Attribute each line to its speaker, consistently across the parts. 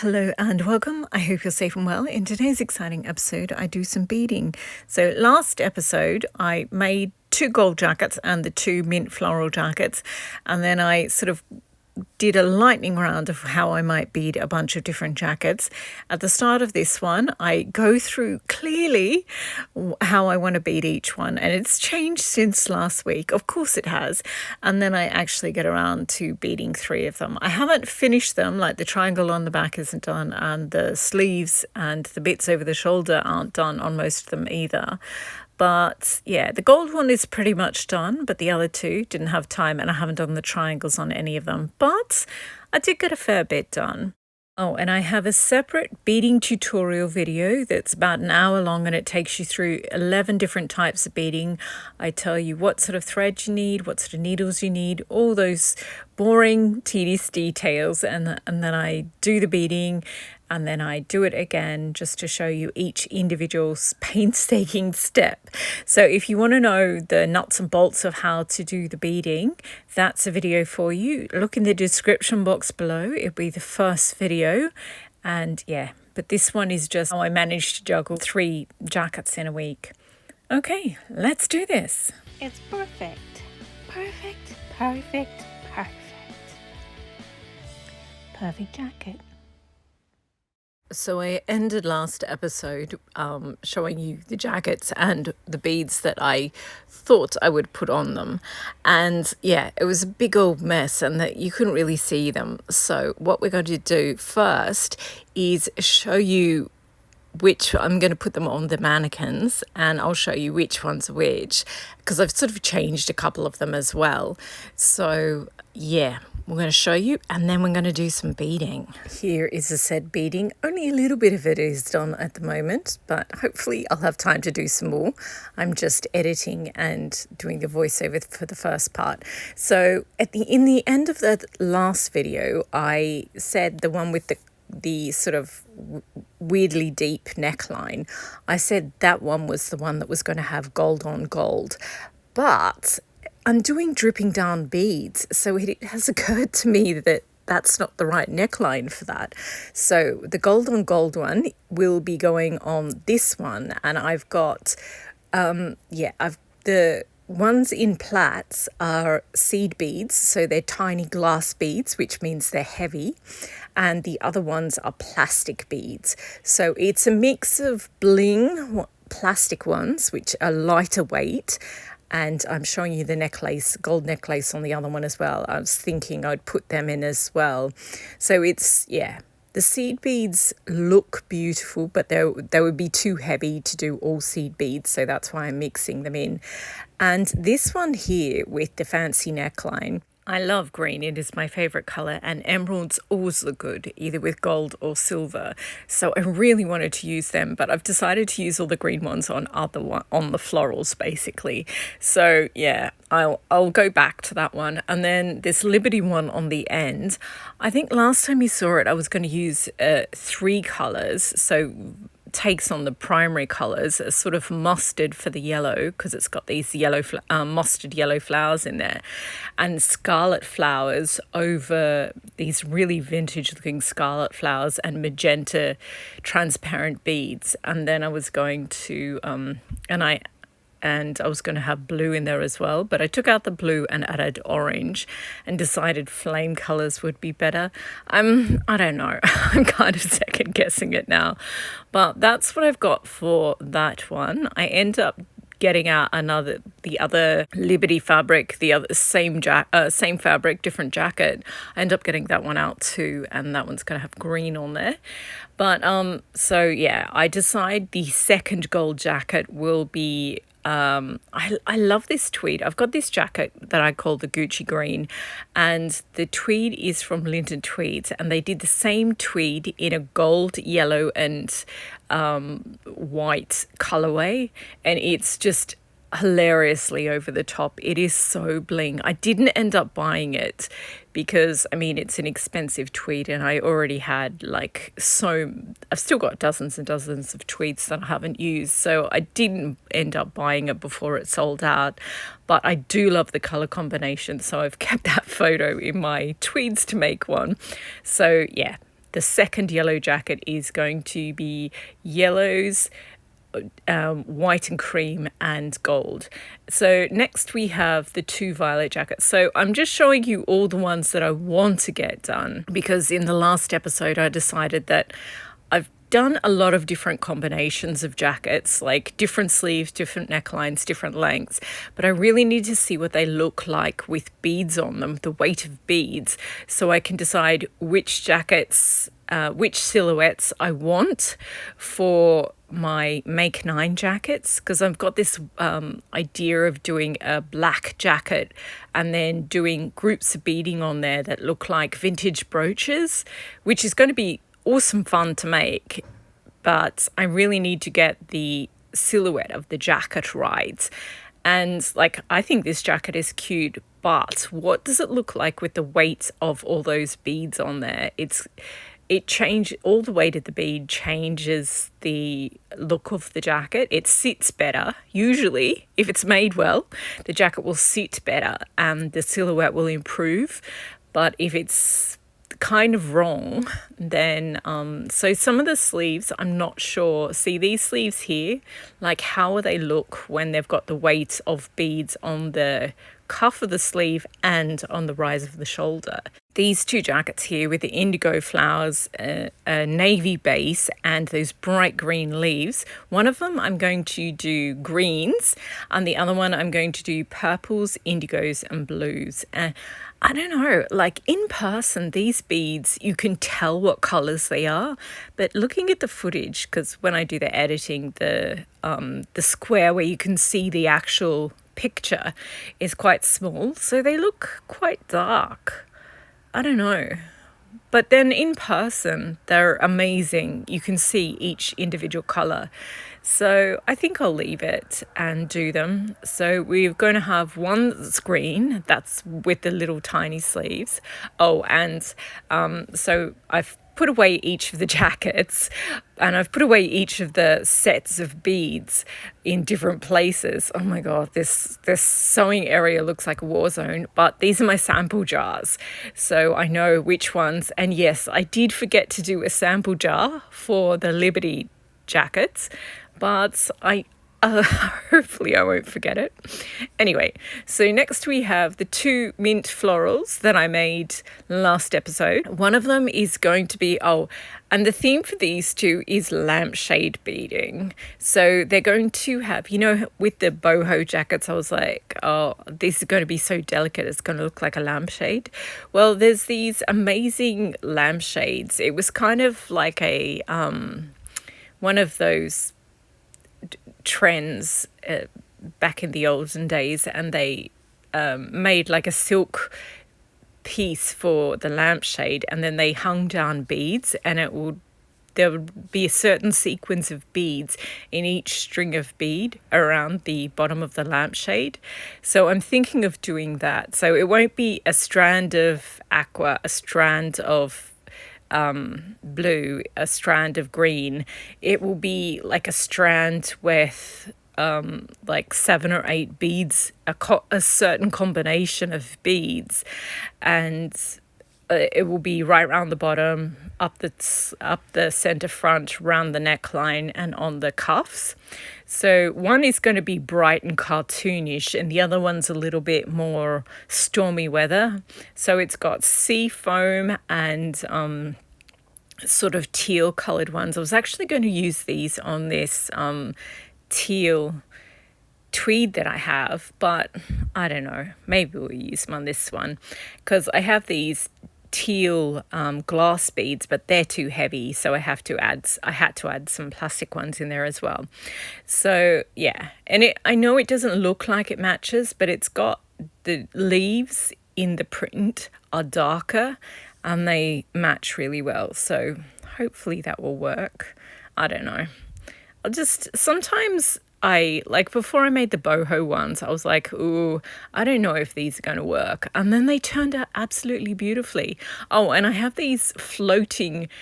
Speaker 1: Hello and welcome. I hope you're safe and well. In today's exciting episode, I do some beading. So last episode, I made 2 gold jackets and the 2 mint floral jackets. And then I sort of did a lightning round of how I might bead a bunch of different jackets. At the start of this one, I go through clearly how I want to bead each one, and it's changed since last week. Of course it has. And then I actually get around to beading 3 of them. I haven't finished them, like the triangle on the back isn't done, and the sleeves and the bits over the shoulder aren't done on most of them either. But yeah, the gold one is pretty much done, but the other 2 didn't have time, and I haven't done the triangles on any of them. But I did get a fair bit done. Oh, and I have a separate beading tutorial video that's about an hour long, and it takes you through 11 different types of beading. I tell you what sort of thread you need, what sort of needles you need, all those boring, tedious details, and then I do the beading, and then I do it again just to show you each individual painstaking step. So if you want to know the nuts and bolts of how to do the beading, that's a video for you. Look in the description box below. It'll be the first video. And yeah, but this one is just how I managed to juggle 3 jackets in a week. Okay, let's do this.
Speaker 2: It's perfect. Perfect, perfect, perfect. Perfect jacket.
Speaker 1: So I ended last episode showing you the jackets and the beads that I thought I would put on them. And yeah, it was a big old mess and that you couldn't really see them. So what we're going to do first is show you which I'm going to put them on the mannequins, and I'll show you which one's which, because I've sort of changed a couple of them as well. So yeah, we're going to show you, and then we're going to do some beading. Here is a set beading. Only a little bit of it is done at the moment, but hopefully I'll have time to do some more. I'm just editing and doing the voiceover for the first part. So in the end of the last video, I said the one with the sort of weirdly deep neckline, I said that one was the one that was going to have gold on gold. But I'm doing dripping down beads, so it has occurred to me that that's not the right neckline for that. So the gold on gold one will be going on this one, and I've got the ones in plaits are seed beads, so they're tiny glass beads, which means they're heavy, and the other ones are plastic beads. So it's a mix of bling plastic ones, which are lighter weight, and I'm showing you the necklace, gold necklace on the other one as well. I was thinking I'd put them in as well. So it's, yeah, the seed beads look beautiful, but they would be too heavy to do all seed beads, so that's why I'm mixing them in. And this one here with the fancy neckline, I love green. It is my favorite color, and emeralds always look good, either with gold or silver. So I really wanted to use them, but I've decided to use all the green ones on the florals, basically. So yeah, I'll go back to that one. And then this Liberty one on the end, I think last time you saw it, I was going to use 3 colors. So takes on the primary colors, a sort of mustard for the yellow, because it's got these yellow mustard yellow flowers in there, and scarlet flowers over these really vintage looking scarlet flowers, and magenta transparent beads. And then I was going to I was going to have blue in there as well, but I took out the blue and added orange and decided flame colors would be better. I don't know. I'm kind of second guessing it now, but that's what I've got for that one. I end up getting out the other Liberty fabric, the other same fabric, different jacket. I end up getting that one out too, and that one's going to have green on there. But so yeah, I decide the second gold jacket will be I love this tweed. I've got this jacket that I call the Gucci green, and the tweed is from Linton Tweeds, and they did the same tweed in a gold, yellow and white colorway, and it's just hilariously over the top. It is so bling. I didn't end up buying it because, I mean, it's an expensive tweed, and I already had I've still got dozens and dozens of tweeds that I haven't used, so I didn't end up buying it before it sold out. But I do love the color combination, so I've kept that photo in my tweeds to make one. So yeah, the second yellow jacket is going to be yellows, white and cream, and gold. So next we have the 2 violet jackets. So I'm just showing you all the ones that I want to get done, because in the last episode I decided that I've done a lot of different combinations of jackets, like different sleeves, different necklines, different lengths, but I really need to see what they look like with beads on them, the weight of beads, so I can decide which jackets, which silhouettes I want for my Make 9 jackets, because I've got this idea of doing a black jacket and then doing groups of beading on there that look like vintage brooches, which is going to be awesome fun to make, but I really need to get the silhouette of the jacket right. And like, I think this jacket is cute, but what does it look like with the weight of all those beads on there? All the weight of the bead changes the look of the jacket. It sits better. Usually, if it's made well, the jacket will sit better and the silhouette will improve. But if it's kind of wrong, then so some of the sleeves, I'm not sure. See these sleeves here, like how will they look when they've got the weight of beads on the cuff of the sleeve and on the rise of the shoulder? These 2 jackets here with the indigo flowers, a navy base, and those bright green leaves. One of them I'm going to do greens, and the other one I'm going to do purples, indigos, and blues. I don't know, like in person, these beads, you can tell what colours they are, but looking at the footage, because when I do the editing, the square where you can see the actual picture is quite small, so they look quite dark. I don't know. But then in person, they're amazing. You can see each individual colour. So I think I'll leave it and do them. So we're going to have one screen that's with the little tiny sleeves. Oh, and so I've put away each of the jackets, and I've put away each of the sets of beads in different places. Oh my God, this sewing area looks like a war zone, but these are my sample jars. So I know which ones. And yes, I did forget to do a sample jar for the Liberty jackets, but hopefully I won't forget it. Anyway, so next we have the 2 mint florals that I made last episode. One of them is going to be, and the theme for these 2 is lampshade beading. So they're going to have, with the boho jackets, I was like, oh, this is going to be so delicate, it's going to look like a lampshade. Well, there's these amazing lampshades. It was kind of like a one of those trends back in the olden days, and they made like a silk piece for the lampshade, and then they hung down beads, and there would be a certain sequence of beads in each string of bead around the bottom of the lampshade. So I'm thinking of doing that. So it won't be a strand of aqua, a strand of blue, a strand of green. It will be like a strand with like 7 or 8 beads, a certain combination of beads, and it will be right around the bottom, up the center front, round the neckline, and on the cuffs. So one is going to be bright and cartoonish, and the other one's a little bit more stormy weather. So it's got sea foam and sort of teal coloured ones. I was actually going to use these on this teal tweed that I have, but I don't know, maybe we'll use them on this one, because I have these teal glass beads, but they're too heavy, so I had to add some plastic ones in there as well. So yeah, and I know it doesn't look like it matches, but it's got the leaves in the print are darker and they match really well, so hopefully that will work. I don't know, sometimes before I made the boho ones, I was like, ooh, I don't know if these are going to work. And then they turned out absolutely beautifully. Oh, and I have these bicone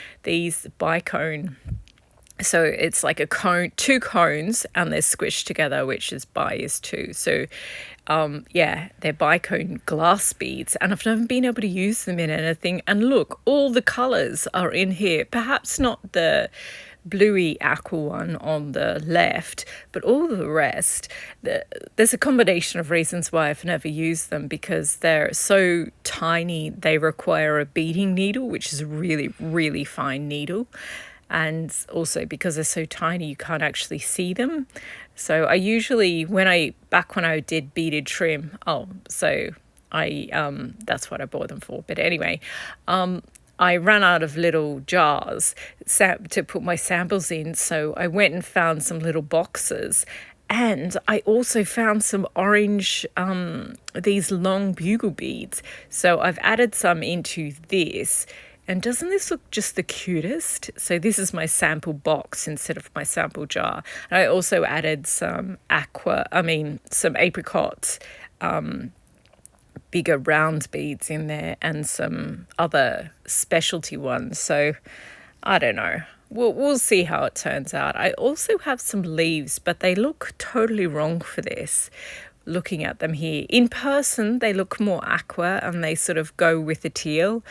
Speaker 1: So it's like a cone, two cones, and they're squished together, which is bi is two. So yeah, they're bicone glass beads, and I've never been able to use them in anything. And look, all the colors are in here. Perhaps not the bluey aqua one on the left, but all the rest, there's a combination of reasons why I've never used them, because they're so tiny. They require a beading needle, which is a really, really fine needle. And also because they're so tiny, you can't actually see them. So I usually, back when I did beaded trim, that's what I bought them for. But anyway, I ran out of little jars to put my samples in. So I went and found some little boxes. And I also found some orange, these long bugle beads. So I've added some into this. And doesn't this look just the cutest? So this is my sample box instead of my sample jar. And I also added some some apricot, bigger round beads in there, and some other specialty ones. So I don't know. We'll see how it turns out. I also have some leaves, but they look totally wrong for this. Looking at them here. In person, they look more aqua and they sort of go with the teal.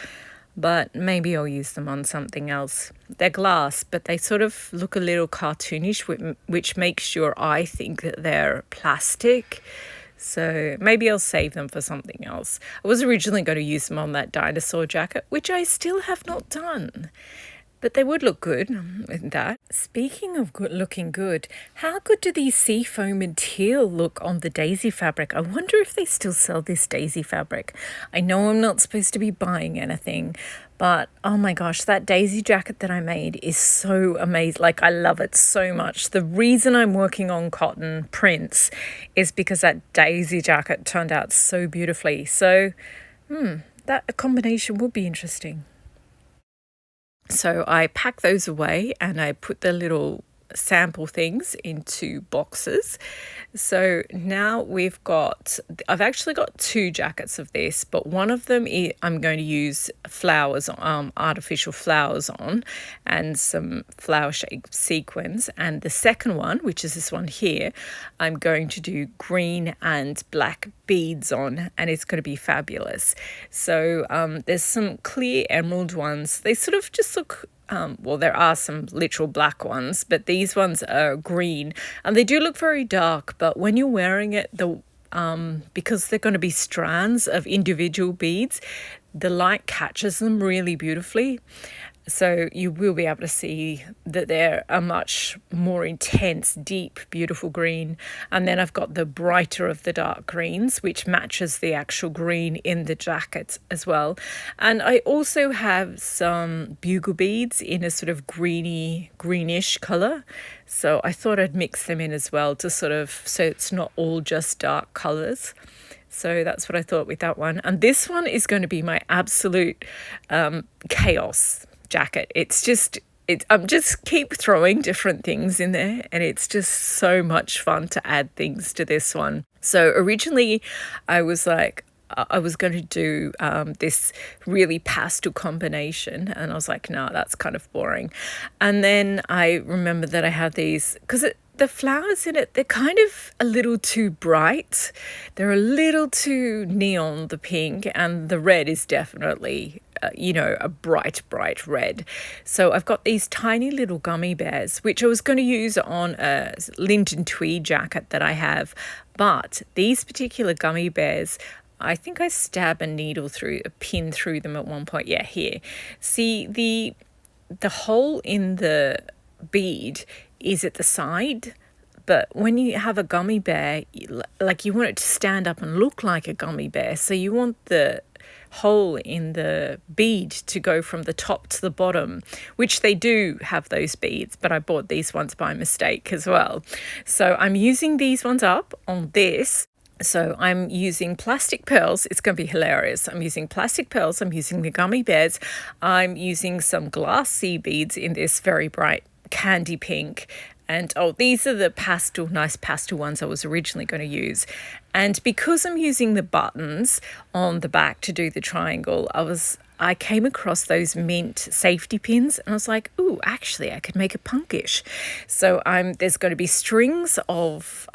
Speaker 1: But maybe I'll use them on something else. They're glass, but they sort of look a little cartoonish, which makes sure I think that they're plastic. So maybe I'll save them for something else. I was originally going to use them on that dinosaur jacket, which I still have not done. But they would look good in that. Speaking of looking good, how good do these seafoam and teal look on the daisy fabric? I wonder if they still sell this daisy fabric. I know I'm not supposed to be buying anything, but oh my gosh, that daisy jacket that I made is so amazing. Like, I love it so much. The reason I'm working on cotton prints is because that daisy jacket turned out so beautifully. So that combination will be interesting. So I pack those away and I put the little sample things into boxes. So now I've actually got two jackets of this, but one of them I'm going to use flowers, artificial flowers on, and some flower shaped sequins. And the second one, which is this one here, I'm going to do green and black beads on, and it's going to be fabulous. So there's some clear emerald ones. They sort of just look there are some literal black ones, but these ones are green, and they do look very dark. But when you're wearing it, because they're going to be strands of individual beads, the light catches them really beautifully. So you will be able to see that they're a much more intense, deep, beautiful green. And then I've got the brighter of the dark greens, which matches the actual green in the jacket as well. And I also have some bugle beads in a sort of greenish colour. So I thought I'd mix them in as well so it's not all just dark colours. So that's what I thought with that one. And this one is going to be my absolute chaos jacket. I'm just keep throwing different things in there, and it's just so much fun to add things to this one. So originally I was like, I was going to do this really pastel combination, and I was like, no, that's kind of boring. And then I remember that I have these, because the flowers in it, they're kind of a little too bright. They're a little too neon, the pink, and the red is definitely, a bright red. So I've got these tiny little gummy bears, which I was going to use on a Linden tweed jacket that I have. But these particular gummy bears, I think I stab a pin through them at one point. Yeah, here. See, the hole in the bead is at the side, but when you have a gummy bear, like, you want it to stand up and look like a gummy bear, so you want the hole in the bead to go from the top to the bottom, which they do have those beads, but I bought these ones by mistake as well. So I'm using these ones up on this. So I'm using plastic pearls. It's going to be hilarious. I'm using plastic pearls. I'm using the gummy bears. I'm using some glass sea beads in this very bright candy pink. And these are the nice pastel ones I was originally going to use. And because I'm using the buttons on the back to do the triangle, I came across those mint safety pins and I was like, ooh, actually I could make it punkish. So there's going to be strings of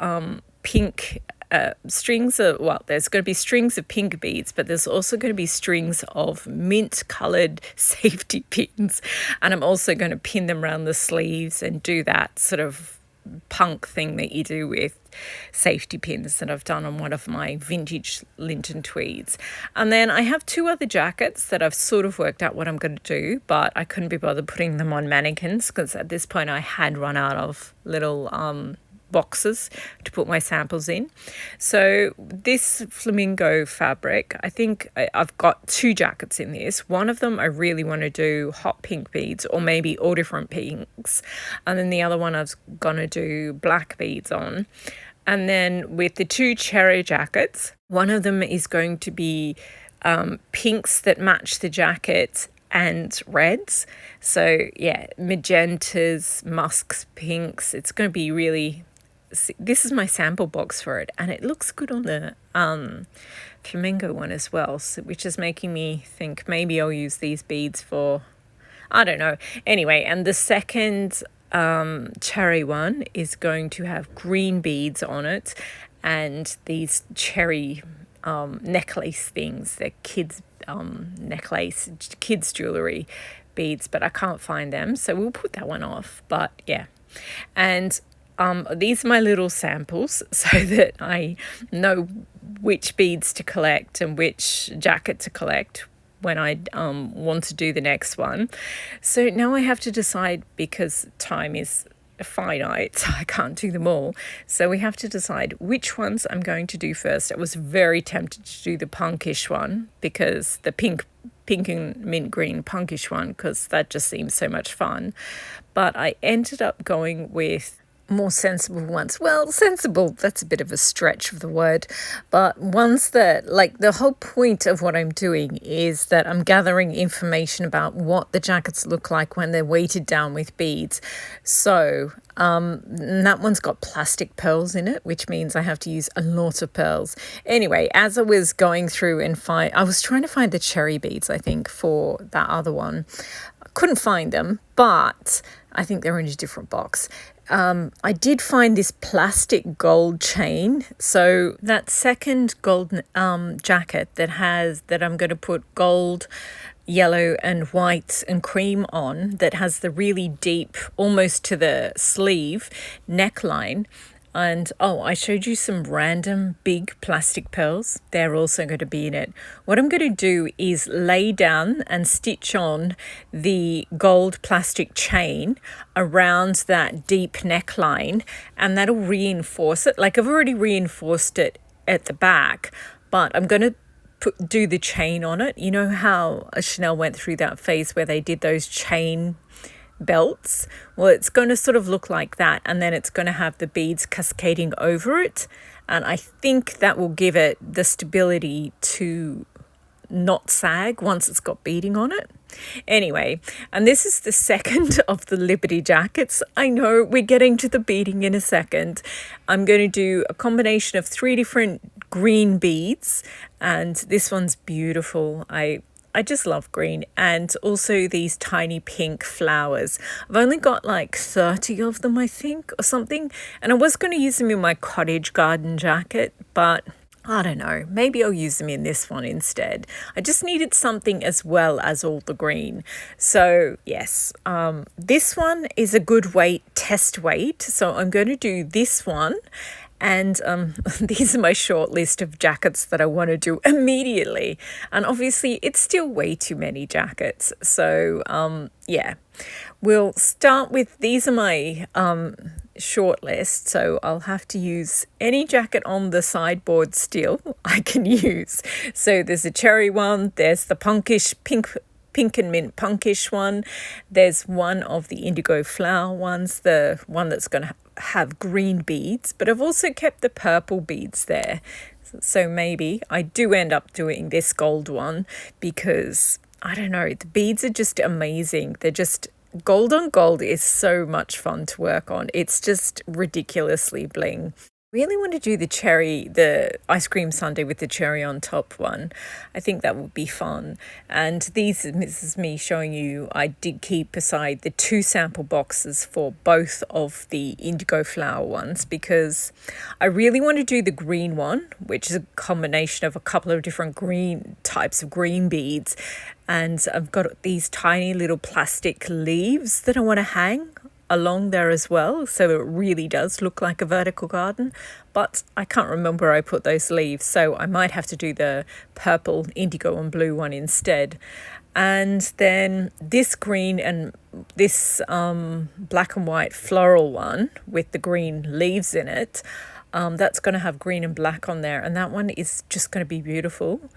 Speaker 1: pink there's going to be strings of pink beads, but there's also going to be strings of mint colored safety pins. And I'm also going to pin them around the sleeves and do that sort of punk thing that you do with safety pins that I've done on one of my vintage Linton tweeds. And then I have 2 other jackets that I've sort of worked out what I'm going to do, but I couldn't be bothered putting them on mannequins because at this point I had run out of little boxes to put my samples in. So this flamingo fabric, I think I've got 2 jackets in this. One of them I really want to do hot pink beads or maybe all different pinks, and then the other one I was gonna do black beads on. And then with the 2 cherry jackets, one of them is going to be pinks that match the jacket and reds. So yeah, magentas, musks, pinks. It's going to be really... This is my sample box for it, and it looks good on the flamingo one as well, so, which is making me think maybe I'll use these beads for... I don't know. Anyway, and the second cherry one is going to have green beads on it and these cherry necklace things. They're kids necklace, kids jewelry beads, but I can't find them, so we'll put that one off. But yeah, and these are my little samples so that I know which beads to collect and which jacket to collect when I want to do the next one. So now I have to decide, because time is finite, so I can't do them all. So we have to decide which ones I'm going to do first. I was very tempted to do the punkish one, because the pink and mint green punkish one, because that just seems so much fun. But I ended up going with more sensible ones. Well, sensible, that's a bit of a stretch of the word, but ones that, like, the whole point of what I'm doing is that I'm gathering information about what the jackets look like when they're weighted down with beads. So that one's got plastic pearls in it, which means I have to use a lot of pearls. Anyway, as I was going through and I was trying to find the cherry beads, I think, for that other one. I couldn't find them, but I think they're in a different box. I did find this plastic gold chain. So that second gold jacket that I'm going to put gold, yellow and white and cream on, that has the really deep, almost to the sleeve neckline. And I showed you some random big plastic pearls. They're also going to be in it. What I'm going to do is lay down and stitch on the gold plastic chain around that deep neckline, and that'll reinforce it. Like, I've already reinforced it at the back, but I'm going to do the chain on it. You know how Chanel went through that phase where they did those chain belts? Well, it's going to sort of look like that, and then it's going to have the beads cascading over it, and I think that will give it the stability to not sag once it's got beading on it. Anyway, and this is the second of the Liberty jackets. I know we're getting to the beading in a second. I'm going to do a combination of 3 different green beads, and this one's beautiful. I just love green, and also these tiny pink flowers. I've only got like 30 of them, I think, or something. And I was going to use them in my cottage garden jacket, but I don't know. Maybe I'll use them in this one instead. I just needed something as well as all the green. So yes, this one is a good test weight. So I'm going to do this one. And these are my short list of jackets that I want to do immediately. And obviously, it's still way too many jackets. So, yeah, we'll start with, these are my short list. So I'll have to use any jacket on the sideboard still I can use. So there's a cherry one. There's the pink and mint punkish one. There's one of the indigo flower ones, the one that's going to have green beads, but I've also kept the purple beads there. So maybe I do end up doing this gold one, because I don't know, the beads are just amazing. They're just, gold on gold is so much fun to work on. It's just ridiculously bling. Really want to do the ice cream sundae with the cherry on top one. I think that would be fun. And this is me showing you, I did keep aside the 2 sample boxes for both of the indigo flower ones, because I really want to do the green one, which is a combination of a couple of different green types of green beads. And I've got these tiny little plastic leaves that I want to hang along there as well, so it really does look like a vertical garden, but I can't remember where I put those leaves, so I might have to do the purple, indigo and blue one instead. And then this green and this black and white floral one with the green leaves in it, that's going to have green and black on there, and that one is just going to be beautiful.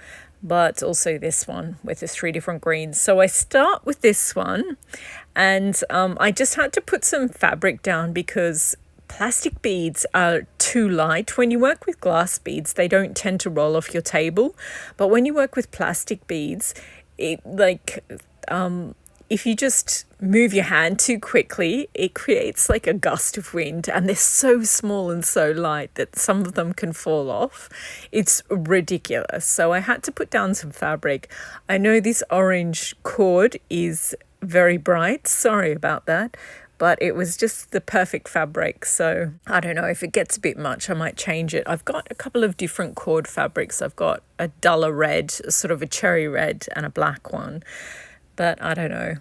Speaker 1: But also this one with the 3 different greens. So I start with this one, and I just had to put some fabric down because plastic beads are too light. When you work with glass beads, they don't tend to roll off your table, but when you work with plastic beads, it if you just move your hand too quickly, it creates like a gust of wind, and they're so small and so light that some of them can fall off. It's ridiculous. So I had to put down some fabric. I know this orange cord is very bright. Sorry about that. But it was just the perfect fabric. So I don't know, if it gets a bit much, I might change it. I've got a couple of different cord fabrics. I've got a duller red, sort of a cherry red, and a black one. But I don't know,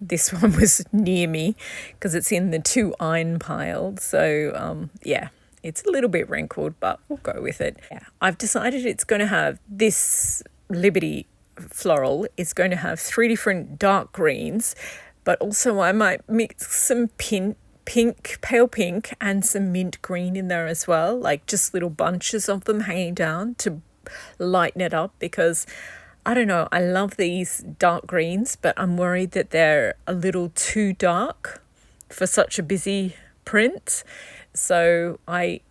Speaker 1: this one was near me because it's in the 2 iron pile. So yeah, it's a little bit wrinkled, but we'll go with it. Yeah, I've decided it's going to have this Liberty floral is going to have 3 different dark greens, but also I might mix some pink, pale pink, and some mint green in there as well, like just little bunches of them hanging down to lighten it up, because I don't know, I love these dark greens, but I'm worried that they're a little too dark for such a busy print. So I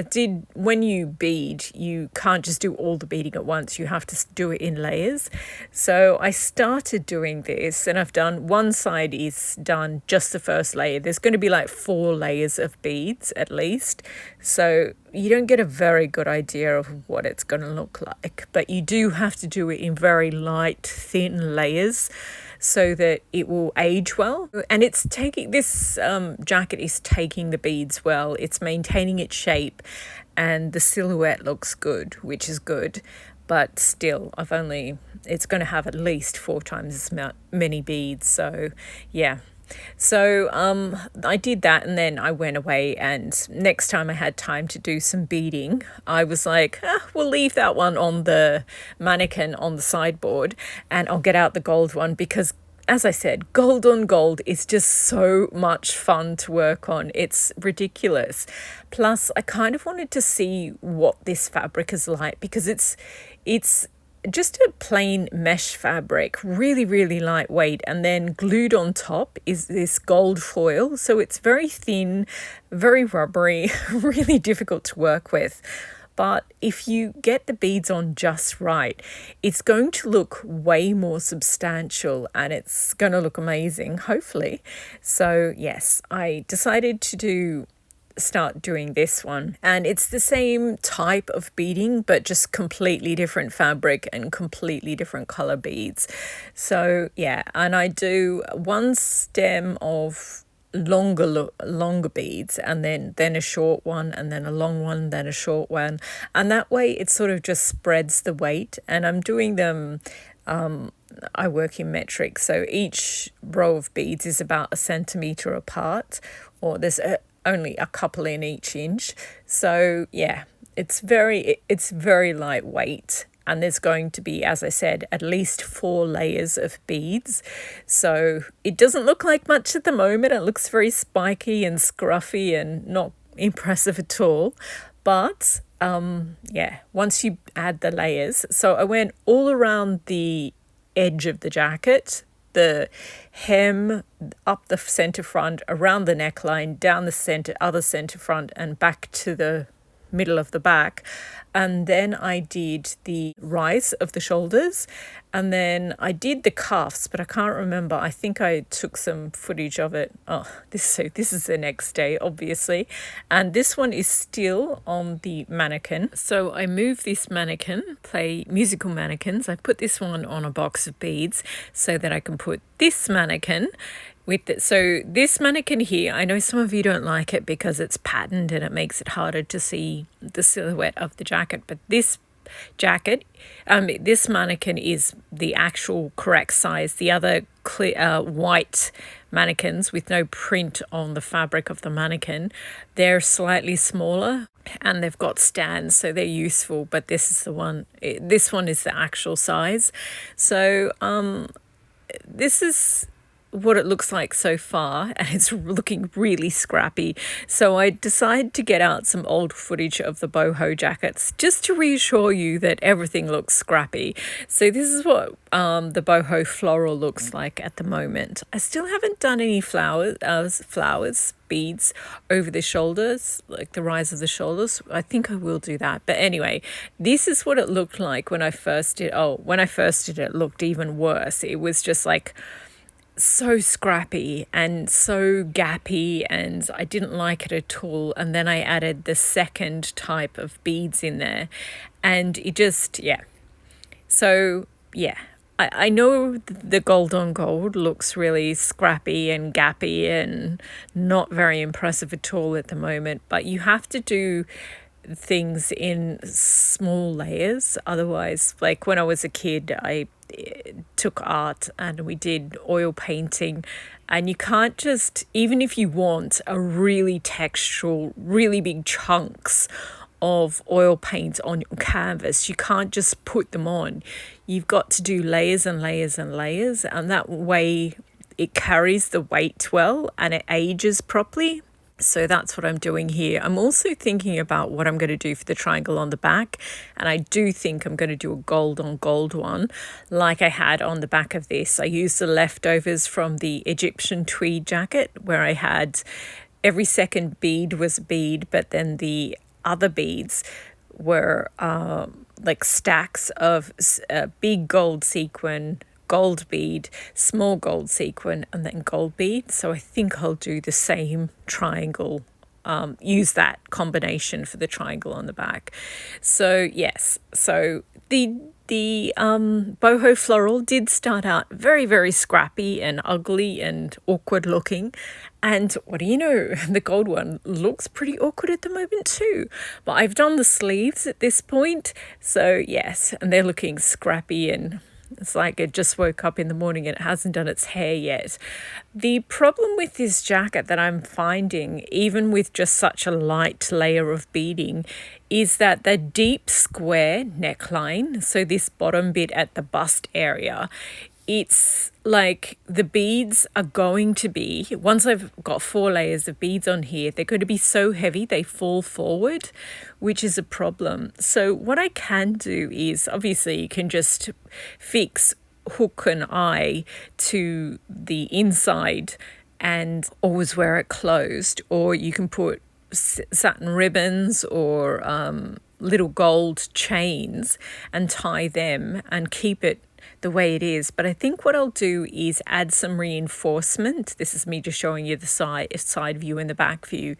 Speaker 1: did, when you bead, you can't just do all the beading at once. You have to do it in layers. So I started doing this, and I've done one side is done just the first layer. There's going to be like 4 layers of beads at least. So you don't get a very good idea of what it's going to look like, but you do have to do it in very light, thin layers so that it will age well. And it's taking, this jacket is taking the beads well. It's maintaining its shape, and the silhouette looks good, which is good. But still, it's going to have at least 4 times as many beads. So yeah. So I did that, and then I went away, and next time I had time to do some beading, I was like, we'll leave that one on the mannequin on the sideboard, and I'll get out the gold one, because as I said, gold on gold is just so much fun to work on. It's ridiculous. Plus, I kind of wanted to see what this fabric is like, because it's just a plain mesh fabric, really, really lightweight, and then glued on top is this gold foil. So it's very thin, very rubbery, really difficult to work with. But if you get the beads on just right, it's going to look way more substantial, and it's going to look amazing, hopefully. So yes, I decided to start doing this one, and it's the same type of beading, but just completely different fabric and completely different color beads. So yeah, and I do 1 stem of longer beads, and then a short one, and then a long one, then a short one, and that way it sort of just spreads the weight. And I'm doing them, I work in metric, so each row of beads is about 1 centimeter apart, or there's only a couple in each inch. So yeah, it's very lightweight, and there's going to be, as I said, at least 4 layers of beads. So it doesn't look like much at the moment. It looks very spiky and scruffy and not impressive at all. But yeah, once you add the layers, so I went all around the edge of the jacket, the hem, up the center front, around the neckline, down the other center front, and back to the middle of the back. And then I did the rise of the shoulders, And then I did the cuffs, but I can't remember. I think I took some footage of it. Oh, this is the next day, obviously. And this one is still on the mannequin. So I move this mannequin, play musical mannequins. I put this one on a box of beads so that I can put this mannequin with it. So this mannequin here, I know some of you don't like it because it's patterned and it makes it harder to see the silhouette of the jacket, but this mannequin is the actual correct size. The other clear white mannequins with no print on the fabric of the mannequin, they're slightly smaller and they've got stands, so they're useful, but this is the one, this one is the actual size. So this is what it looks like so far, and it's looking really scrappy. So I decided to get out some old footage of the boho jackets just to reassure you that everything looks scrappy. So this is what the boho floral looks like at the moment. I still haven't done any flowers, beads over the shoulders, like the rise of the shoulders. I think I will do that. But anyway, this is what it looked like when I first did. Oh, when I first did it, it looked even worse. It was just like so scrappy and so gappy, and I didn't like it at all. And then I added the second type of beads in there, and it just, yeah. So yeah, I know the gold on gold looks really scrappy and gappy and not very impressive at all at the moment, but you have to do things in small layers. Otherwise, like when I was a kid, I took art and we did oil painting, and you can't just, even if you want a really textural, really big chunks of oil paint on your canvas, you can't just put them on. You've got to do layers and layers and layers, and that way it carries the weight well and it ages properly. So that's what I'm doing here. I'm also thinking about what I'm going to do for the triangle on the back, and I do think I'm going to do a gold on gold one like I had on the back of this. I used the leftovers from the Egyptian tweed jacket where I had every second bead was a bead, but then the other beads were like stacks of big gold sequin, gold bead, small gold sequin, and then gold bead. So I think I'll do the same triangle, use that combination for the triangle on the back. So yes, so the boho floral did start out very, very scrappy and ugly and awkward looking. And what do you know, the gold one looks pretty awkward at the moment too. But I've done the sleeves at this point. So yes, and they're looking scrappy, and it's like it just woke up in the morning and it hasn't done its hair yet. The problem with this jacket that I'm finding, even with just such a light layer of beading, is that the deep square neckline, so this bottom bit at the bust area, it's like the beads are going to be, once I've got 4 layers of beads on here, they're going to be so heavy they fall forward, which is a problem. So what I can do is, obviously you can just fix hook and eye to the inside and always wear it closed, or you can put satin ribbons or little gold chains and tie them and keep it the way it is. But I think what I'll do is add some reinforcement. This is me just showing you the side view and the back view.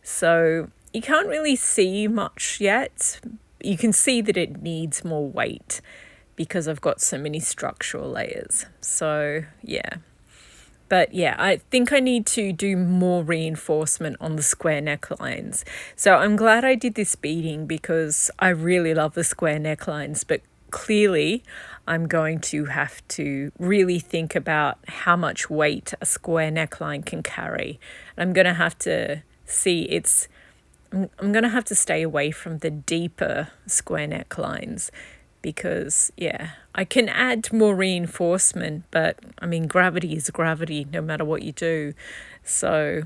Speaker 1: So you can't really see much yet. You can see that it needs more weight because I've got so many structural layers. So yeah. But yeah, I think I need to do more reinforcement on the square necklines. So I'm glad I did this beading because I really love the square necklines, but clearly I'm going to have to really think about how much weight a square neckline can carry. I'm going to have to see I'm going to have to stay away from the deeper square necklines because, yeah, I can add more reinforcement, but I mean, gravity is gravity no matter what you do. So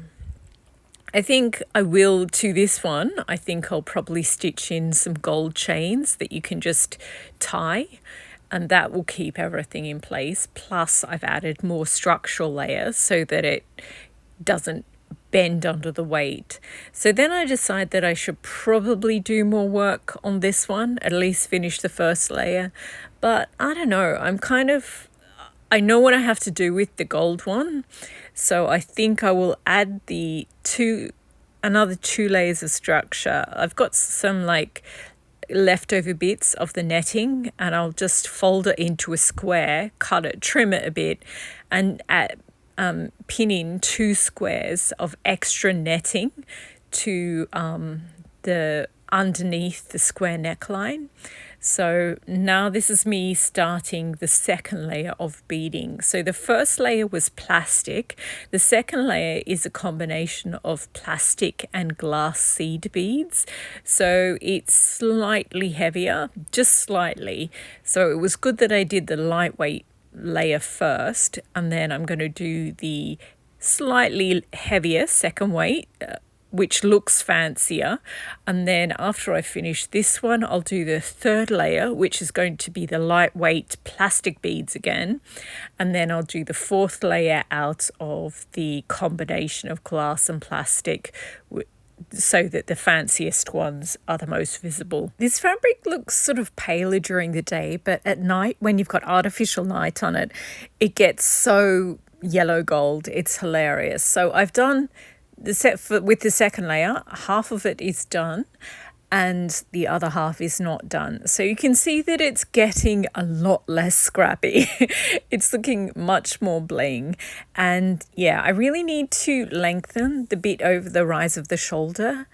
Speaker 1: I think I will, to this one, I think I'll probably stitch in some gold chains that you can just tie, and that will keep everything in place. Plus I've added more structural layers so that it doesn't bend under the weight. So then I decided that I should probably do more work on this one, at least finish the first layer. But I don't know, I know what I have to do with the gold one. So I think I will add another 2 layers of structure. I've got some like leftover bits of the netting, and I'll just fold it into a square, cut it, trim it a bit, and pin in 2 squares of extra netting to the underneath the square neckline. So now this is me starting the second layer of beading. So the first layer was plastic. The second layer is a combination of plastic and glass seed beads. So it's slightly heavier, just slightly. So it was good that I did the lightweight layer first, and then I'm going to do the slightly heavier second weight, which looks fancier. And then after I finish this one, I'll do the third layer, which is going to be the lightweight plastic beads again. And then I'll do the fourth layer out of the combination of glass and plastic, so that the fanciest ones are the most visible. This fabric looks sort of paler during the day, but at night, when you've got artificial light on it, it gets so yellow gold. It's hilarious. So I've done with the second layer, half of it is done and the other half is not done. So you can see that it's getting a lot less scrappy. It's looking much more bling. And yeah, I really need to lengthen the bit over the rise of the shoulder.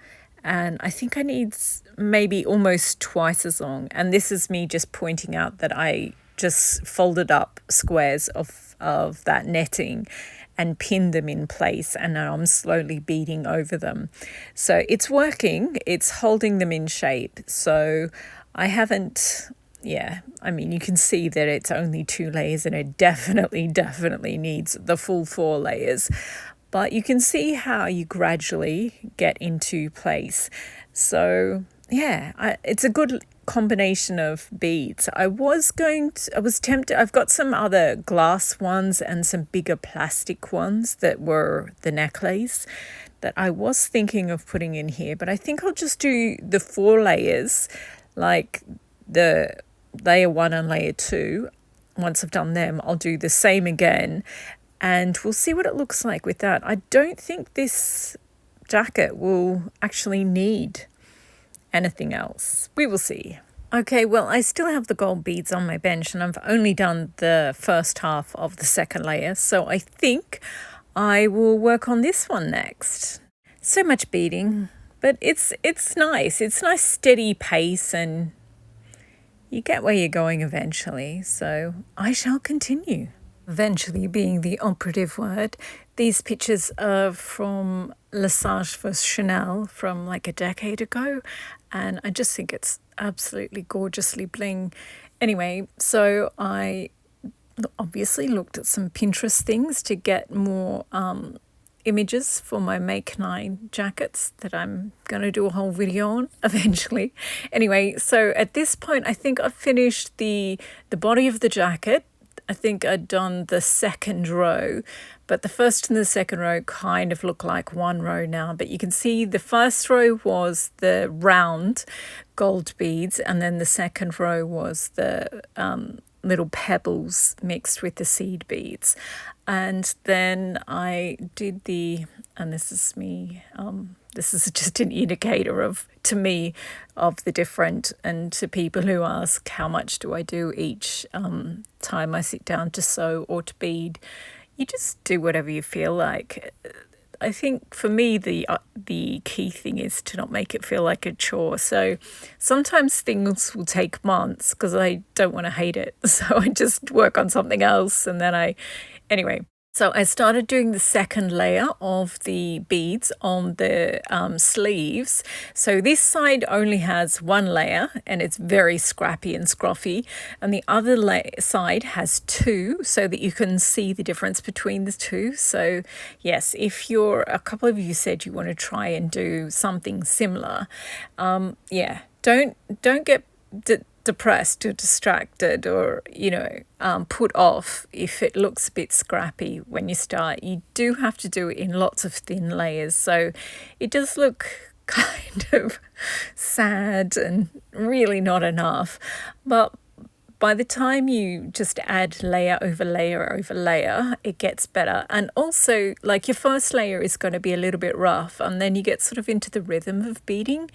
Speaker 1: And I think I need maybe almost twice as long. And this is me just pointing out that I just folded up squares of that netting and pin them in place, and now I'm slowly beading over them. So it's working, it's holding them in shape. So I haven't, I mean, you can see that it's only 2 layers and it definitely needs the full 4 layers. But you can see how you gradually get into place. So yeah, it's a good combination of beads. I was tempted. I've got some other glass ones and some bigger plastic ones that were the necklace that I was thinking of putting in here, but I think I'll just do the 4 layers, like the layer 1 and layer 2. Once I've done them, I'll do the same again, and we'll see what it looks like with that. I don't think this jacket will actually need anything else. We will see. Okay, well, I still have the gold beads on my bench, and I've only done the first half of the second layer, so I think I will work on this one next. So much beading, but it's nice. It's nice steady pace, and you get where you're going eventually. So I shall continue. Eventually being the operative word. These pictures are from Lesage vs Chanel from like a decade ago, and I just think it's absolutely gorgeously bling. Anyway, so I obviously looked at some Pinterest things to get more images for my Make 9 jackets that I'm going to do a whole video on eventually. Anyway, so at this point, I think I've finished the body of the jacket. I think I'd done the second row, but the first and the second row kind of look like one row now. But you can see the first row was the round gold beads, and then the second row was the little pebbles mixed with the seed beads. And then I did and this is me, this is just an indicator to me of the different, and to people who ask how much do I do each time I sit down to sew or to bead, you just do whatever you feel like. I think for me the key thing is to not make it feel like a chore. So sometimes things will take months because I don't want to hate it. So I just work on something else, and then anyway. So I started doing the second layer of the beads on the sleeves. So this side only has 1 layer and it's very scrappy and scruffy. And the other side has 2 so that you can see the difference between the 2. So yes, if a couple of you said you want to try and do something similar, don't get depressed or distracted or put off if it looks a bit scrappy when you start. You do have to do it in lots of thin layers, so it does look kind of sad and really not enough, but by the time you just add layer over layer over layer, it gets better. And also, like, your first layer is going to be a little bit rough, and then you get sort of into the rhythm of beading,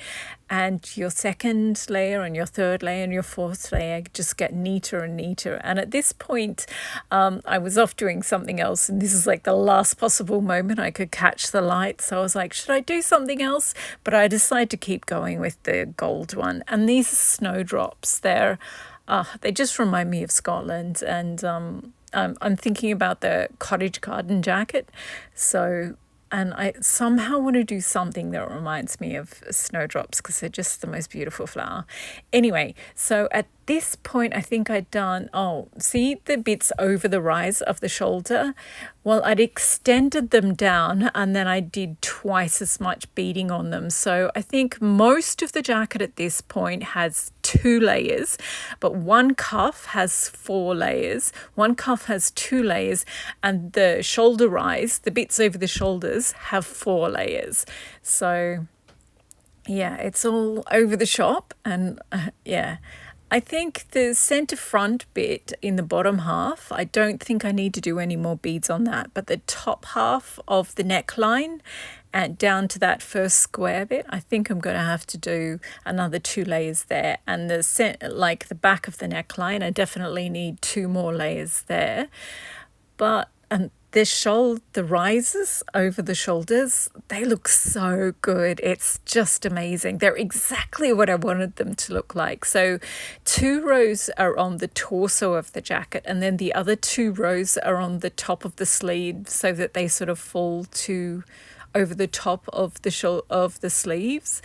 Speaker 1: and your second layer and your third layer and your fourth layer just get neater and neater. And at this point, I was off doing something else, and this is like the last possible moment I could catch the light. So I was like, should I do something else? But I decided to keep going with the gold one. And these are snowdrops. They just remind me of Scotland, and I'm thinking about the cottage garden jacket. And I somehow want to do something that reminds me of snowdrops because they're just the most beautiful flower. Anyway, so at this point, I think I'd done, see the bits over the rise of the shoulder? Well, I'd extended them down and then I did twice as much beading on them. So I think most of the jacket at this point has 2 layers, but one cuff has 4 layers, one cuff has 2 layers, and the shoulder rise, the bits over the shoulders, have 4 layers. So yeah, it's all over the shop, and yeah. I think the centre front bit in the bottom half, I don't think I need to do any more beads on that, but the top half of the neckline and down to that first square bit, I think I'm going to have to do another 2 layers there. And the back of the neckline, I definitely need 2 more layers there. But the rises over the shoulders, they look so good. It's just amazing. They're exactly what I wanted them to look like. So 2 rows are on the torso of the jacket, and then the other 2 rows are on the top of the sleeve so that they sort of fall over the top of the sleeves.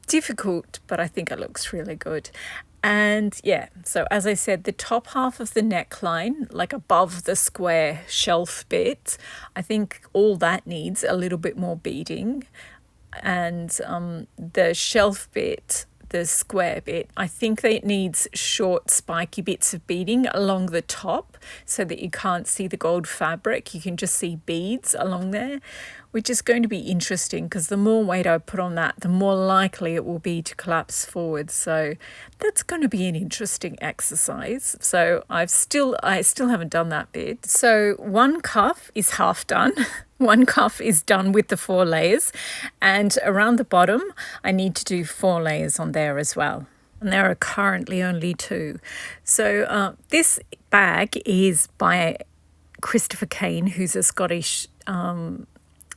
Speaker 1: Difficult, but I think it looks really good. And yeah, so as I said, the top half of the neckline, like above the square shelf bit, I think all that needs a little bit more beading. And the shelf bit, the square bit, I think that it needs short spiky bits of beading along the top so that you can't see the gold fabric. You can just see beads along there, which is going to be interesting because the more weight I put on that, the more likely it will be to collapse forward. So that's going to be an interesting exercise. So I still haven't done that bit. So one cuff is half done. One cuff is done with the 4 layers, and around the bottom I need to do 4 layers on there as well. And there are currently only 2. So this bag is by Christopher Kane, who's a Scottish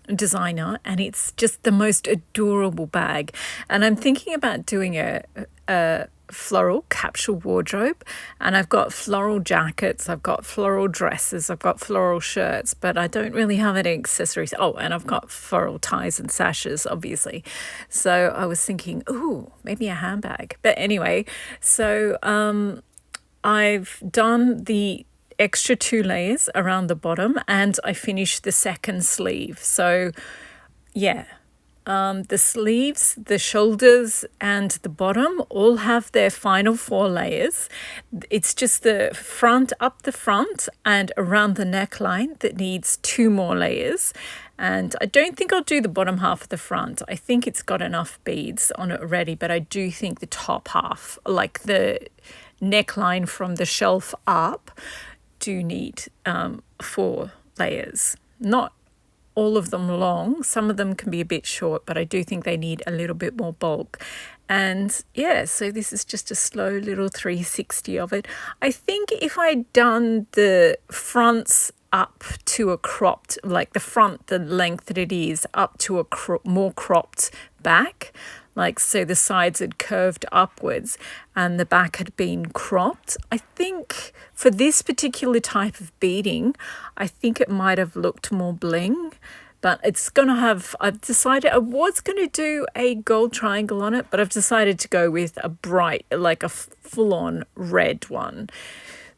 Speaker 1: designer, and it's just the most adorable bag. And I'm thinking about doing a floral capsule wardrobe, and I've got floral jackets, I've got floral dresses, I've got floral shirts, but I don't really have any accessories. And I've got floral ties and sashes, obviously. So I was thinking, maybe a handbag. But anyway, so I've done the extra 2 layers around the bottom, and I finished the second sleeve. So yeah, the sleeves, the shoulders, and the bottom all have their final 4 layers. It's just the front, up the front and around the neckline, that needs 2 more layers. And I don't think I'll do the bottom half of the front. I think it's got enough beads on it already, but I do think the top half, like the neckline from the shelf up, do need 4 layers. Not all of them long. Some of them can be a bit short, but I do think they need a little bit more bulk. And yeah, so this is just a slow little 360 of it. I think if I'd done the fronts up to a cropped, like the front, the length that it is, up to a more cropped back, like so the sides had curved upwards and the back had been cropped, I think for this particular type of beading, I think it might have looked more bling. But it's going to have, I've decided I was going to do a gold triangle on it, but I've decided to go with a bright, like a full-on red one.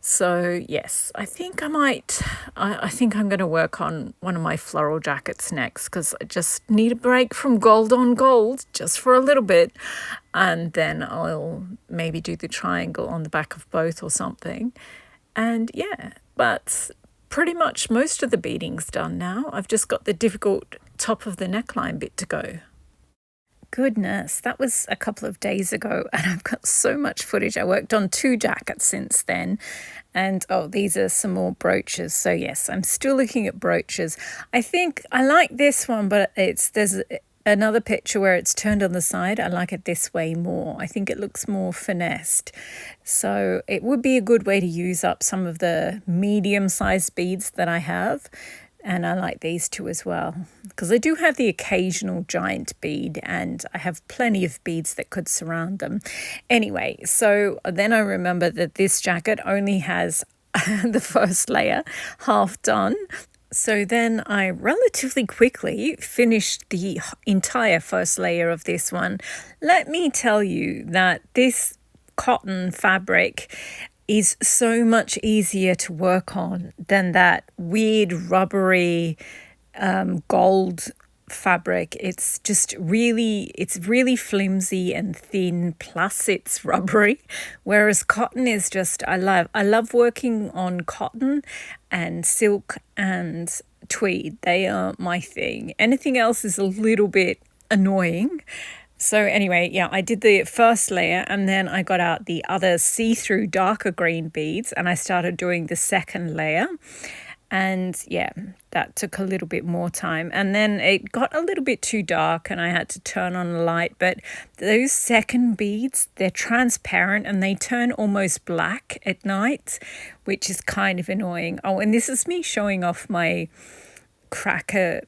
Speaker 1: So yes, I think I think I'm going to work on one of my floral jackets next, because I just need a break from gold on gold just for a little bit. And then I'll maybe do the triangle on the back of both or something. And yeah, but pretty much most of the beading's done now. I've just got the difficult top of the neckline bit to go. goodness, that was a couple of days ago, and I've got so much footage. I worked on 2 jackets since then, and oh, these are some more brooches. So yes, I'm still looking at brooches. I think I like this one, but there's another picture where it's turned on the side. I like it this way more. I think it looks more finessed. So it would be a good way to use up some of the medium-sized beads that I have. And I like these two as well, because I do have the occasional giant bead and I have plenty of beads that could surround them. Anyway, so then I remember that this jacket only has the first layer half done. So then I relatively quickly finished the entire first layer of this one. Let me tell you that this cotton fabric is so much easier to work on than that weird rubbery gold fabric. It's really flimsy and thin, plus it's rubbery, whereas cotton is just, I love working on cotton and silk and tweed. They are my thing. Anything else is a little bit annoying. So anyway, yeah, I did the first layer and then I got out the other see-through darker green beads and I started doing the second layer. And yeah, that took a little bit more time. And then it got a little bit too dark and I had to turn on the light. But those second beads, they're transparent and they turn almost black at night, which is kind of annoying. Oh, and this is me showing off my cracker,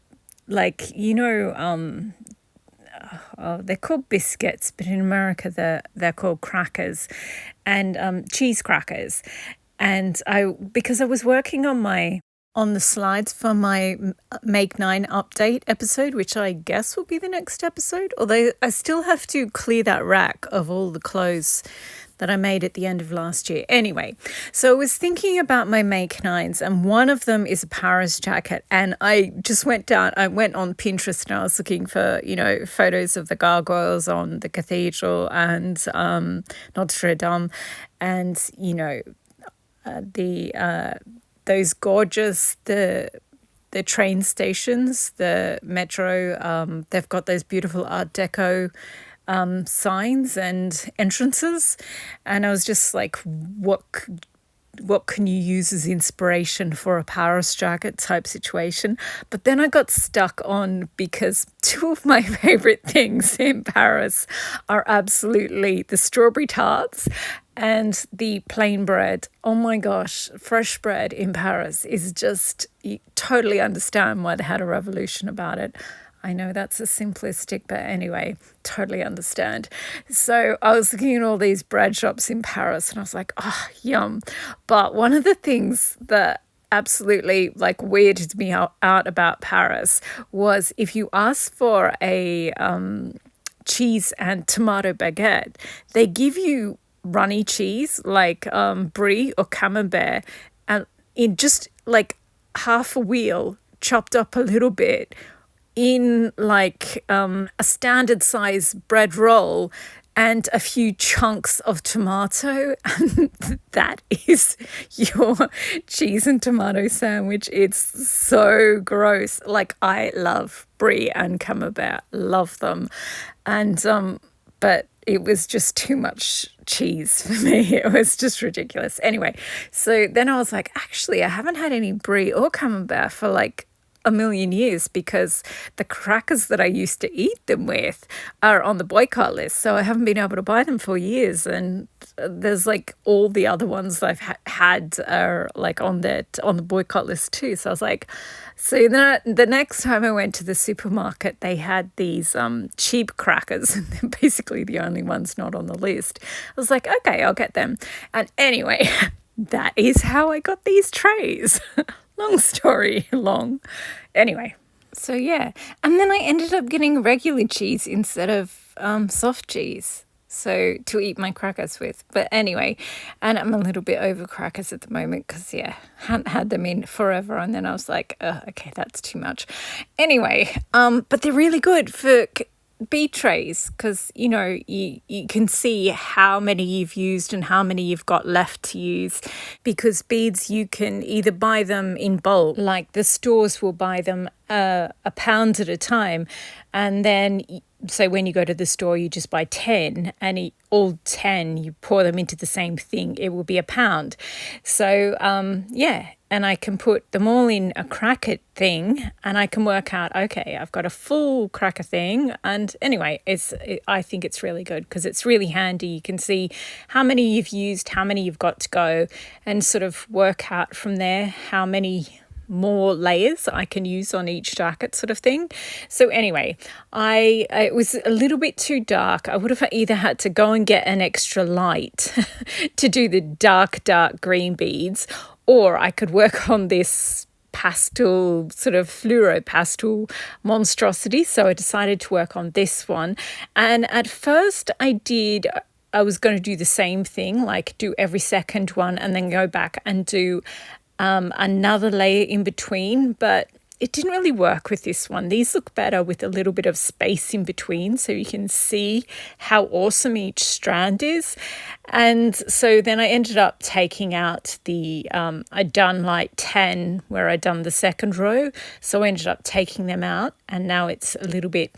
Speaker 1: like, they're called biscuits, but in America they're called crackers, and cheese crackers. And because I was working on the slides for my Make 9 update episode, which I guess will be the next episode, although I still have to clear that rack of all the clothes that I made at the end of last year. Anyway, so I was thinking about my Make 9s, and one of them is a Paris jacket, and I went on Pinterest and I was looking for, photos of the gargoyles on the cathedral and Notre Dame, and, those gorgeous, the train stations, the metro, they've got those beautiful Art Deco signs and entrances, and I was just like, what can you use as inspiration for a Paris jacket type situation? But then I got stuck on, because 2 of my favorite things in Paris are absolutely the strawberry tarts and the plain bread. Oh my gosh, fresh bread in Paris is just, you totally understand why they had a revolution about it. I know that's a simplistic, but anyway, totally understand. So I was looking at all these bread shops in Paris and I was like, oh, yum. But one of the things that absolutely weirded me out about Paris was if you ask for a cheese and tomato baguette, they give you runny cheese like brie or camembert, and in just half a wheel, chopped up a little bit, in a standard size bread roll and a few chunks of tomato, and that is your cheese and tomato sandwich. It's so gross. I love brie and camembert, love them, and but it was just too much cheese for me. It was just ridiculous. Anyway, so then I was like, actually, I haven't had any brie or camembert for a million years, because the crackers that I used to eat them with are on the boycott list. So I haven't been able to buy them for years. And there's all the other ones that I've had are on the boycott list too. So I was like, so the next time I went to the supermarket, they had these cheap crackers, and they're basically the only ones not on the list. I was like, okay, I'll get them. And anyway, that is how I got these trays. Long story long. Anyway, so yeah. And then I ended up getting regular cheese instead of soft cheese, so to eat my crackers with. But anyway, and I'm a little bit over crackers at the moment because, yeah, hadn't had them in forever. And then I was like, okay, that's too much. Anyway, but they're really good for bead trays, because you can see how many you've used and how many you've got left to use, because beads, you can either buy them in bulk, like the stores will buy them a pound at a time, and then so when you go to the store, you just buy 10, and all 10, you pour them into the same thing, it will be £1. So yeah, and I can put them all in a cracker thing, and I can work out, okay, I've got a full cracker thing. And anyway, I think it's really good because it's really handy. You can see how many you've used, how many you've got to go, and sort of work out from there how many more layers I can use on each jacket, sort of thing. So anyway, it was a little bit too dark. I would have either had to go and get an extra light to do the dark green beads, or I could work on this pastel, sort of fluoro pastel monstrosity. So I decided to work on this one. And at first I was going to do the same thing, like do every second one and then go back and do another layer in between, but it didn't really work with this one. These look better with a little bit of space in between, so you can see how awesome each strand is. And so then I ended up taking out I'd done like 10 where I'd done the second row, so I ended up taking them out, and now it's a little bit,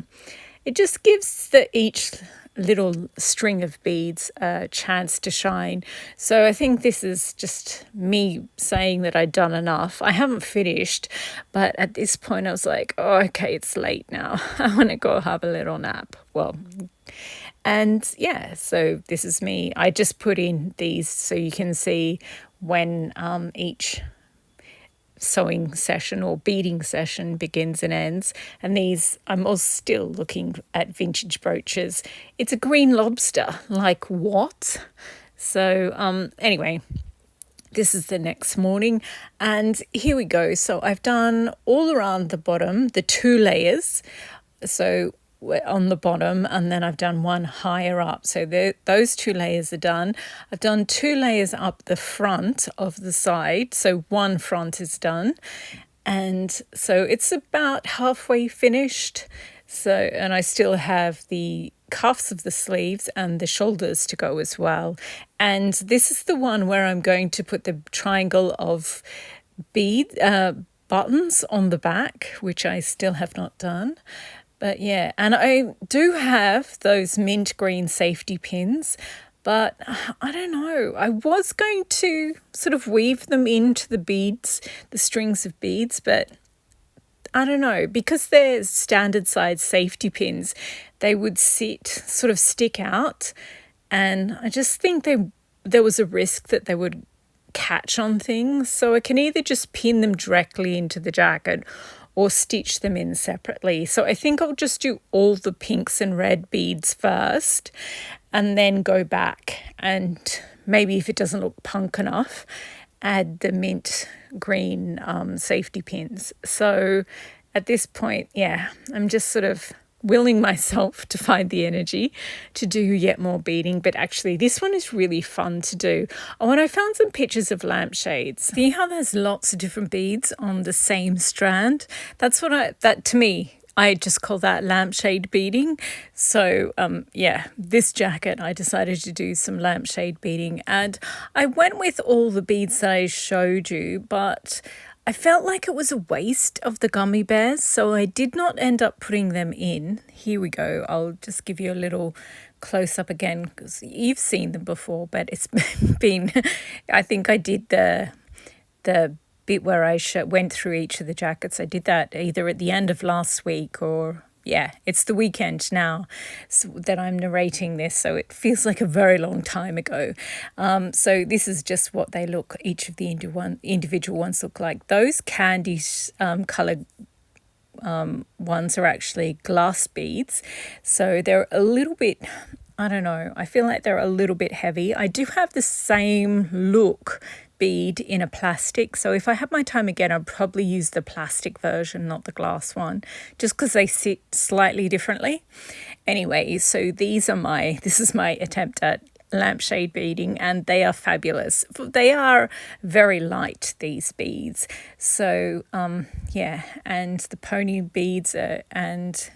Speaker 1: it just gives each little string of beads a chance to shine. So I think this is just me saying that I'd done enough. I haven't finished, but at this point I was like, oh, okay, it's late now. I want to go have a little nap. Well, and yeah, so this is me. I just put in these so you can see when each sewing session or beading session begins and ends. And these, I'm also still looking at vintage brooches. It's a green lobster, like what? So anyway, this is the next morning, and here we go. So I've done all around the bottom, the 2 layers. So on the bottom, and then I've done one higher up. So those 2 layers are done. I've done 2 layers up the front of the side. So one front is done. And so it's about halfway finished. So, and I still have the cuffs of the sleeves and the shoulders to go as well. And this is the one where I'm going to put the triangle of bead buttons on the back, which I still have not done. But yeah, and I do have those mint green safety pins, but I don't know. I was going to sort of weave them into the beads, the strings of beads, but I don't know. Because they're standard size safety pins, they would sort of stick out. And I just think there was a risk that they would catch on things. So I can either just pin them directly into the jacket or stitch them in separately. So I think I'll just do all the pinks and red beads first, and then go back and maybe, if it doesn't look punk enough, add the mint green safety pins. So at this point, yeah, I'm just sort of willing myself to find the energy to do yet more beading. But actually this one is really fun to do. Oh, and I found some pictures of lampshades. See how there's lots of different beads on the same strand? That's what that to me, I just call that lampshade beading. So yeah, this jacket I decided to do some lampshade beading, and I went with all the beads that I showed you, but I felt like it was a waste of the gummy bears, so I did not end up putting them in. Here we go. I'll just give you a little close up again because you've seen them before, but it's been, I think I did the bit where I went through each of the jackets. I did that either at the end of last week or, yeah, it's the weekend now that I'm narrating this, so it feels like a very long time ago. So this is just what they look, each of the individual ones look like. Those candy coloured ones are actually glass beads, so they're a little bit, I don't know, I feel like they're a little bit heavy. I do have the same look bead in a plastic, so if I have my time again, I'll probably use the plastic version, not the glass one, just because they sit slightly differently. Anyway, so this is my attempt at lampshade beading, and they are fabulous. They are very light, these beads. So yeah, and the pony beads and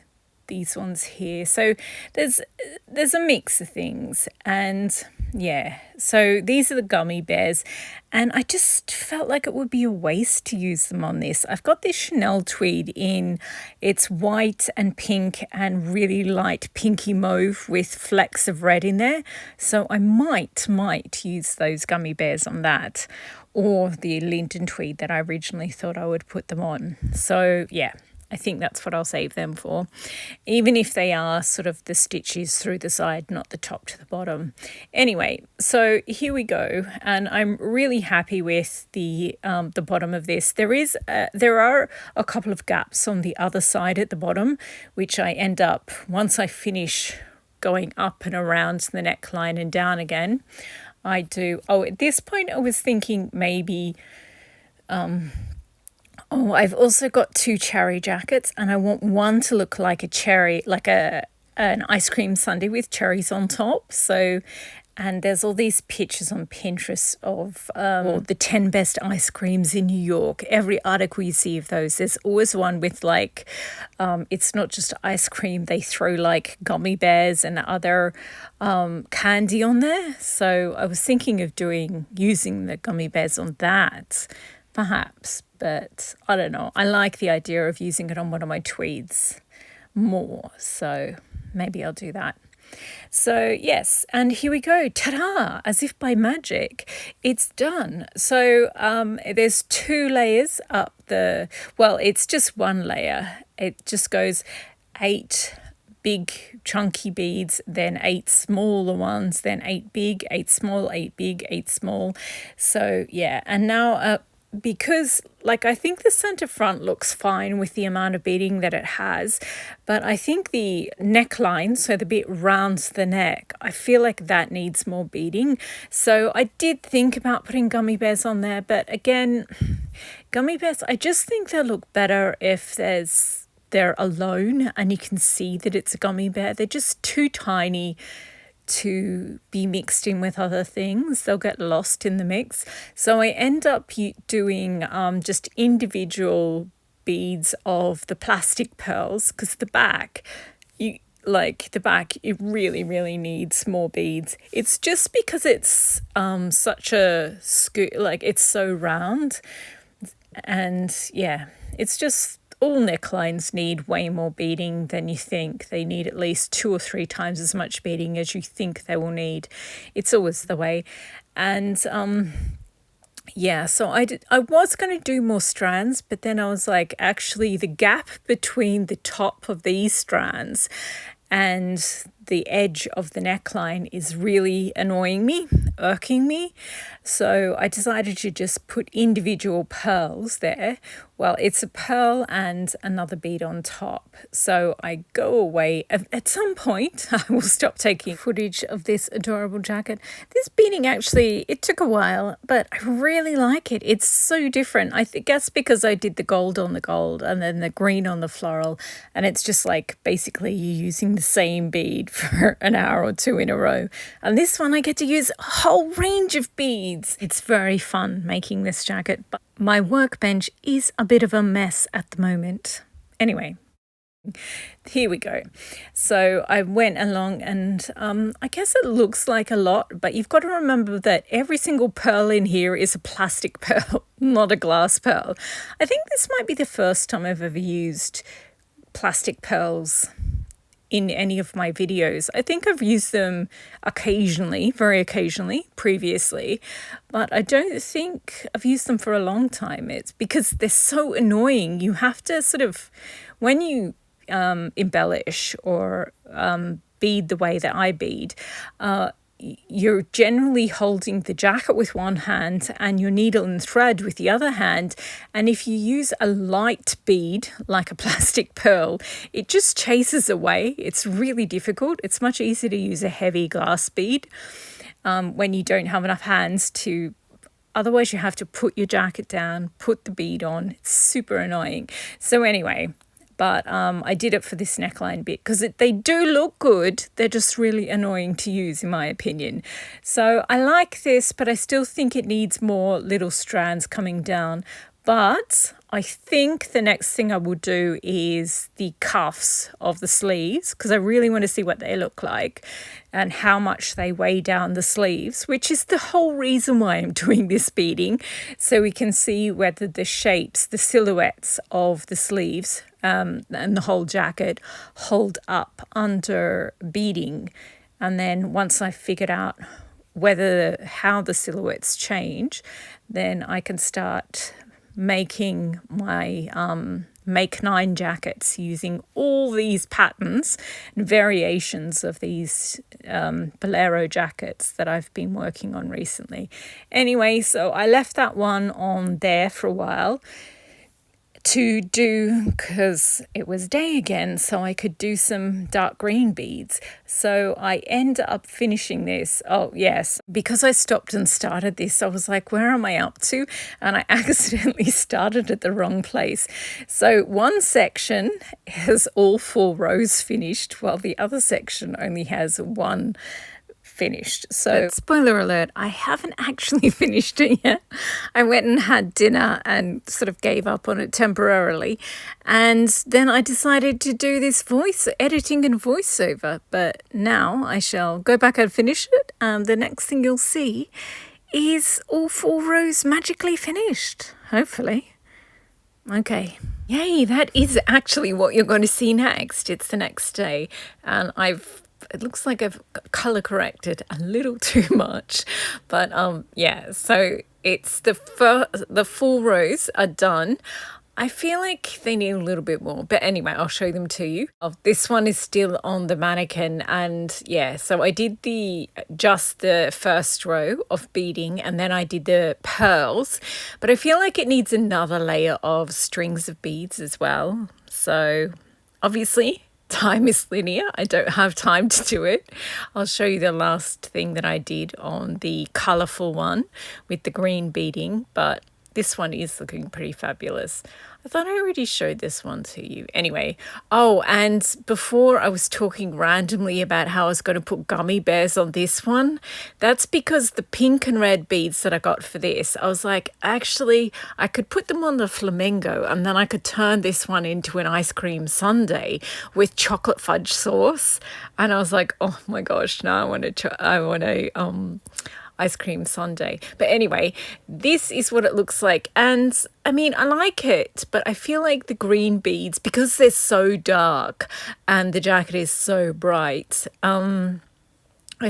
Speaker 1: these ones here. So there's a mix of things, and yeah, so these are the gummy bears, and I just felt like it would be a waste to use them on this. I've got this Chanel tweed in, it's white and pink and really light pinky mauve with flecks of red in there. So I might use those gummy bears on that, or the Linden tweed that I originally thought I would put them on. So yeah, I think that's what I'll save them for, even if they are sort of the stitches through the side, not the top to the bottom. Anyway, so here we go, and I'm really happy with the bottom of this. There are a couple of gaps on the other side at the bottom, which I end up, once I finish going up and around the neckline and down again, I do. Oh, at this point I was thinking maybe I've also got 2 cherry jackets, and I want one to look like a cherry, like an ice cream sundae with cherries on top. So, and there's all these pictures on Pinterest of the 10 best ice creams in New York. Every article you see of those, there's always one with like, it's not just ice cream, they throw like gummy bears and other candy on there. So I was thinking of using the gummy bears on that, perhaps. But I don't know. I like the idea of using it on one of my tweeds more. So maybe I'll do that. So yes, and here we go. Ta-da! As if by magic, it's done. So there's 2 layers up well, it's just 1 layer. It just goes 8 big chunky beads, then 8 smaller ones, then 8 big, 8 small, 8 big, 8 small. So yeah, and now because like I think the center front looks fine with the amount of beading that it has, but I think the neckline, so the bit round the neck, I feel like that needs more beading. So I did think about putting gummy bears on there, but again, gummy bears, I just think they look better if they're alone and you can see that it's a gummy bear. They're just too tiny to be mixed in with other things. They'll get lost in the mix. So I end up doing just individual beads of the plastic pearls, because the back, it really, really needs more beads. It's just because it's such a it's so round, and yeah, it's just, all necklines need way more beading than you think. They need at least 2 or 3 times as much beading as you think they will need. It's always the way. And yeah, so I was going to do more strands, but then I was like, actually the gap between the top of these strands and the edge of the neckline is really annoying me, irking me. So I decided to just put individual pearls there. Well, it's a pearl and another bead on top. So I go away. At some point, I will stop taking footage of this adorable jacket. This beading actually, it took a while, but I really like it. It's so different. I guess because I did the gold on the gold and then the green on the floral. And it's just like basically you're using the same bead for an hour or 2 in a row. And this one I get to use a whole range of beads. It's very fun making this jacket, but my workbench is a bit of a mess at the moment. Anyway, here we go. So I went along and I guess it looks like a lot, but you've got to remember that every single pearl in here is a plastic pearl, not a glass pearl. I think this might be the first time I've ever used plastic pearls in any of my videos. I think I've used them occasionally, very occasionally previously, but I don't think I've used them for a long time. It's because they're so annoying. You have to sort of, when you embellish or bead the way that I bead, you're generally holding the jacket with one hand and your needle and thread with the other hand. And if you use a light bead, like a plastic pearl, it just chases away. It's really difficult. It's much easier to use a heavy glass bead when you don't have enough hands to. Otherwise, you have to put your jacket down, put the bead on. It's super annoying. So anyway, but I did it for this neckline bit because they do look good. They're just really annoying to use in my opinion. So I like this, but I still think it needs more little strands coming down. But I think the next thing I will do is the cuffs of the sleeves, because I really want to see what they look like and how much they weigh down the sleeves, which is the whole reason why I'm doing this beading, so we can see whether the shapes, the silhouettes of the sleeves and the whole jacket hold up under beading. And then once I've figured out how the silhouettes change, then I can start making my Make 9 jackets using all these patterns and variations of these bolero jackets that I've been working on recently. Anyway, so I left that one on there for a while to do, because it was day again, so I could do some dark green beads. So I end up finishing this. Oh yes, because I stopped and started this, I was like, where am I up to? And I accidentally started at the wrong place. So one section has all 4 rows finished, while the other section only has 1 finished. So spoiler alert, I haven't actually finished it yet. I went and had dinner and sort of gave up on it temporarily, and then I decided to do this voice editing and voiceover. But now I shall go back and finish it, and the next thing you'll see is all 4 rows magically finished, hopefully. Okay. Yay, that is actually what you're going to see next. It's the next day, and it looks like I've color corrected a little too much, but yeah, so it's the 4 rows are done. I feel like they need a little bit more, but anyway, I'll show them to you. This one is still on the mannequin, and yeah, so I did just the first row of beading, and then I did the pearls, but I feel like it needs another layer of strings of beads as well. So obviously time is linear. I don't have time to do it. I'll show you the last thing that I did on the colourful one with the green beading, but this one is looking pretty fabulous. I thought I already showed this one to you. Anyway, oh, and before I was talking randomly about how I was going to put gummy bears on this one. That's because the pink and red beads that I got for this, I was like, actually, I could put them on the flamingo, and then I could turn this one into an ice cream sundae with chocolate fudge sauce. And I was like, oh my gosh, now I want to ice cream sundae. But anyway, this is what it looks like, and I mean, I like it, but I feel like the green beads, because they're so dark and the jacket is so bright, I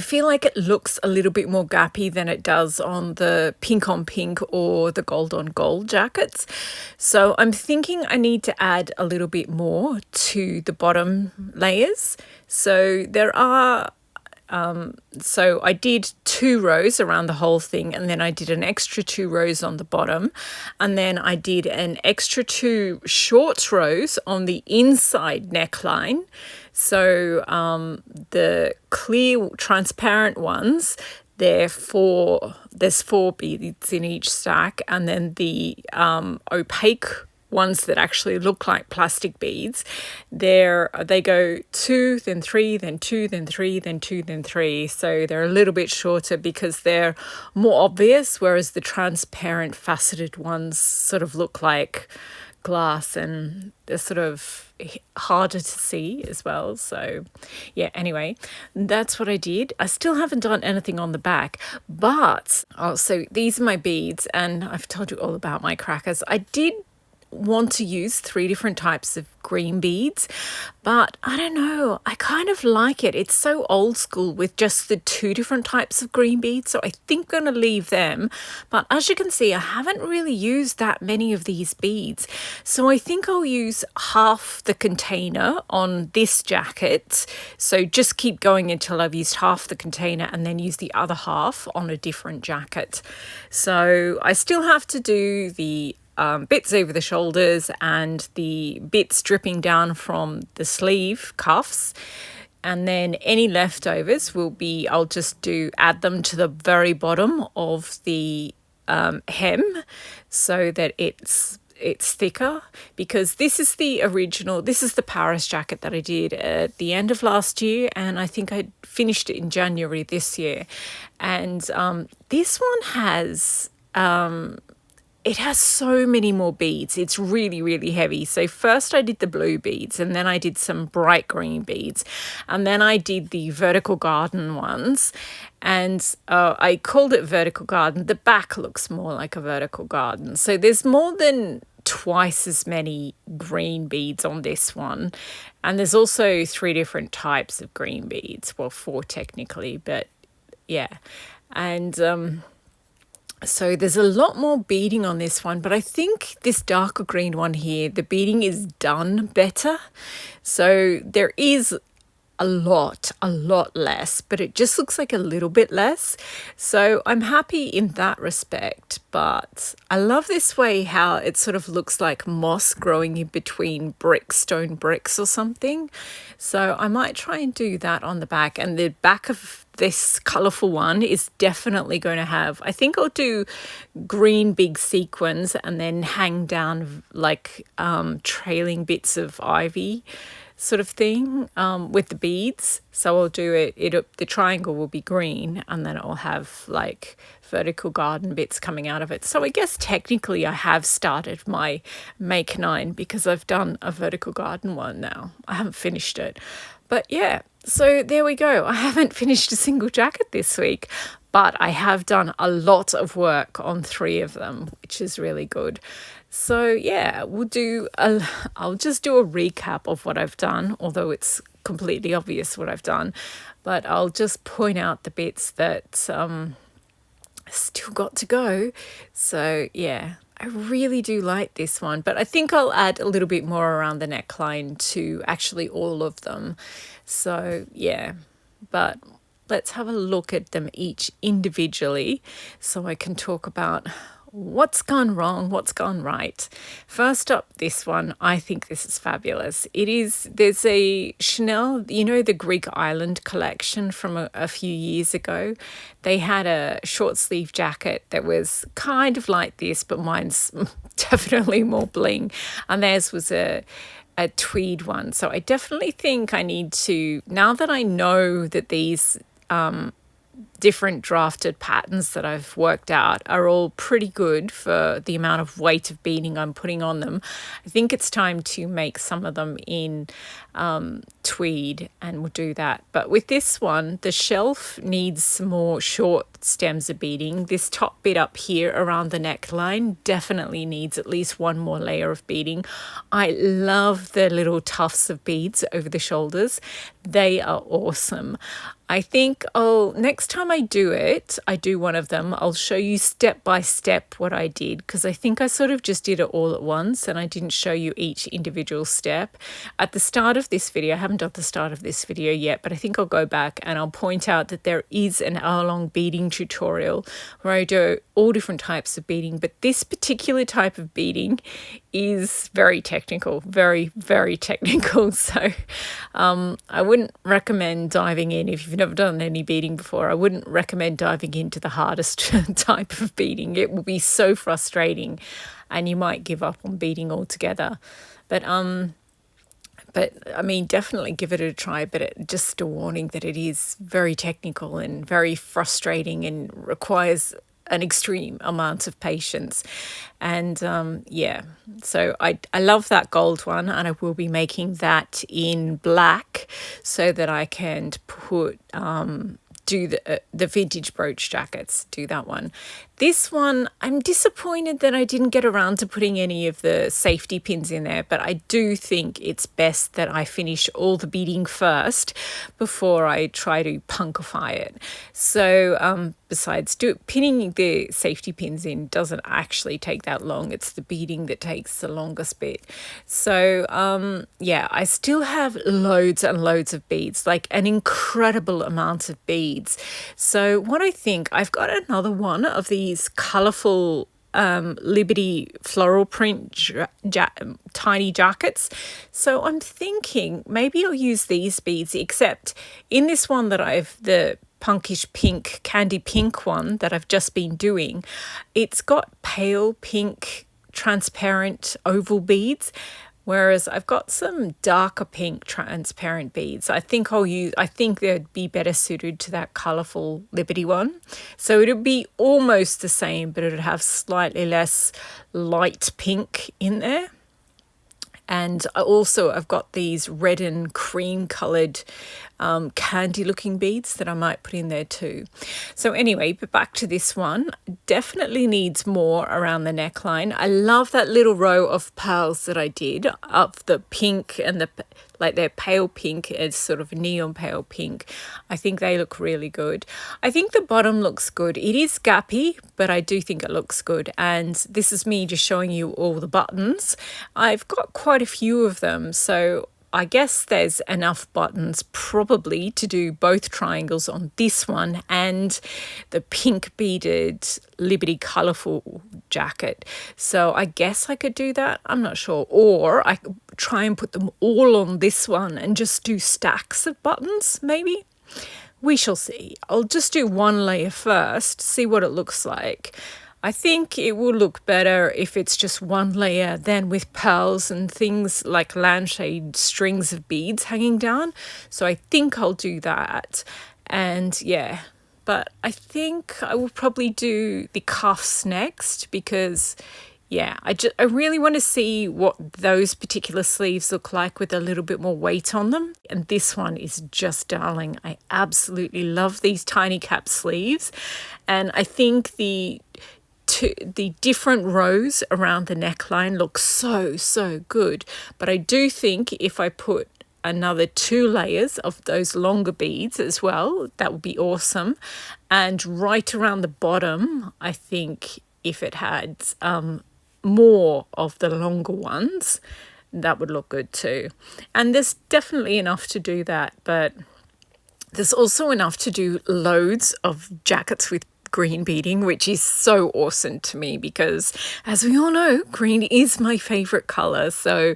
Speaker 1: feel like it looks a little bit more gappy than it does on the pink on pink or the gold on gold jackets. So I'm thinking I need to add a little bit more to the bottom layers. So so I did 2 rows around the whole thing, and then I did an extra 2 rows on the bottom, and then I did an extra 2 short rows on the inside neckline. So the clear transparent ones, there's 4 beads in each stack, and then the opaque ones that actually look like plastic beads, they go 2, then 3, then 2, then 3, then 2, then 3. So they're a little bit shorter because they're more obvious, whereas the transparent faceted ones sort of look like glass, and they're sort of harder to see as well. So yeah, anyway, that's what I did. I still haven't done anything on the back, but so these are my beads, and I've told you all about my crackers. I did want to use 3 different types of green beads, but I don't know, I kind of like it. It's so old school with just the 2 different types of green beads, so I think I'm going to leave them. But as you can see, I haven't really used that many of these beads, so I think I'll use half the container on this jacket. So just keep going until I've used half the container, and then use the other half on a different jacket. So I still have to do the bits over the shoulders and the bits dripping down from the sleeve cuffs, and then any leftovers I'll just add them to the very bottom of the hem, so that it's thicker, because this is the Paris jacket that I did at the end of last year, and I think I finished it in January this year. And this one has it has so many more beads. It's really, really heavy. So first I did the blue beads, and then I did some bright green beads, and then I did the vertical garden ones, and I called it vertical garden. The back looks more like a vertical garden. So there's more than twice as many green beads on this one, and there's also 3 different types of green beads. Well, 4 technically, but yeah. And so there's a lot more beading on this one, but I think this darker green one here, the beading is done better. So there is a lot less, but it just looks like a little bit less. So I'm happy in that respect, but I love this way how it sort of looks like moss growing in between stone bricks or something. So I might try and do that on the back, and the back of this colourful one is definitely going to have, I think I'll do green big sequins and then hang down like trailing bits of ivy sort of thing with the beads. So I'll do the triangle will be green, and then I'll have like vertical garden bits coming out of it. So I guess technically I have started my Make 9 because I've done a vertical garden one now. I haven't finished it. But yeah, so there we go. I haven't finished a single jacket this week, but I have done a lot of work on 3 of them, which is really good. So yeah, I'll just do a recap of what I've done, although it's completely obvious what I've done, but I'll just point out the bits that still got to go. So yeah, I really do like this one, but I think I'll add a little bit more around the neckline to actually all of them. So yeah, but let's have a look at them each individually so I can talk about what's gone wrong, what's gone right. First up, this one, I think this is fabulous. There's a Chanel, the Greek Island collection from a few years ago. They had a short sleeve jacket that was kind of like this, but mine's definitely more bling. And theirs was a tweed one. So I definitely think I need to, now that I know that these different drafted patterns that I've worked out are all pretty good for the amount of weight of beading I'm putting on them, I think it's time to make some of them in tweed, and we'll do that. But with this one, the shelf needs some more short stems of beading. This top bit up here around the neckline definitely needs at least one more layer of beading. I love the little tufts of beads over the shoulders. They are awesome. I think next time I do one of them, I'll show you step by step what I did, because I think I sort of just did it all at once and I didn't show you each individual step. At the start of this video, I haven't done the start of this video yet, but I think I'll go back and I'll point out that there is an hour-long beading tutorial where I do all different types of beading, but this particular type of beading is very technical, very, very technical. So I wouldn't recommend diving in if you've never done any beading before. I wouldn't recommend diving into the hardest type of beading. It will be so frustrating and you might give up on beading altogether. But I mean, definitely give it a try, but just a warning that it is very technical and very frustrating and requires an extreme amount of patience. And yeah, so I love that gold one, and I will be making that in black so that I can put do the vintage brooch jackets, do that one. This one, I'm disappointed that I didn't get around to putting any of the safety pins in there, but I do think it's best that I finish all the beading first before I try to punkify it. So besides pinning the safety pins in doesn't actually take that long. It's the beading that takes the longest bit. So yeah, I still have loads and loads of beads, like an incredible amount of beads. So what I think, I've got another one of these colourful Liberty floral print tiny jackets. So I'm thinking maybe I'll use these beads, except in this one that the punkish pink, candy pink one that I've just been doing, it's got pale pink transparent oval beads. Whereas I've got some darker pink transparent beads. I think they'd be better suited to that colourful Liberty one. So it'd be almost the same, but it'd have slightly less light pink in there. And I've got these red and cream coloured candy looking beads that I might put in there too. So anyway, but back to this one, definitely needs more around the neckline. I love that little row of pearls that I did of the pink and they're pale pink, it's sort of neon pale pink. I think they look really good. I think the bottom looks good. It is gappy, but I do think it looks good. And this is me just showing you all the buttons. I've got quite a few of them, so I guess there's enough buttons probably to do both triangles on this one and the pink beaded Liberty colourful jacket. So I guess I could do that. I'm not sure. Or I could try and put them all on this one and just do stacks of buttons, maybe. We shall see. I'll just do one layer first, see what it looks like. I think it will look better if it's just one layer than with pearls and things like lampshade strings of beads hanging down. So I think I'll do that. And yeah, but I think I will probably do the cuffs next because yeah, I really want to see what those particular sleeves look like with a little bit more weight on them. And this one is just darling. I absolutely love these tiny cap sleeves. And I think the different rows around the neckline look so good, but I do think if I put another 2 layers of those longer beads as well, that would be awesome. And right around the bottom, I think if it had more of the longer ones, that would look good too. And there's definitely enough to do that, but there's also enough to do loads of jackets with green beading, which is so awesome to me because, as we all know, green is my favorite color. So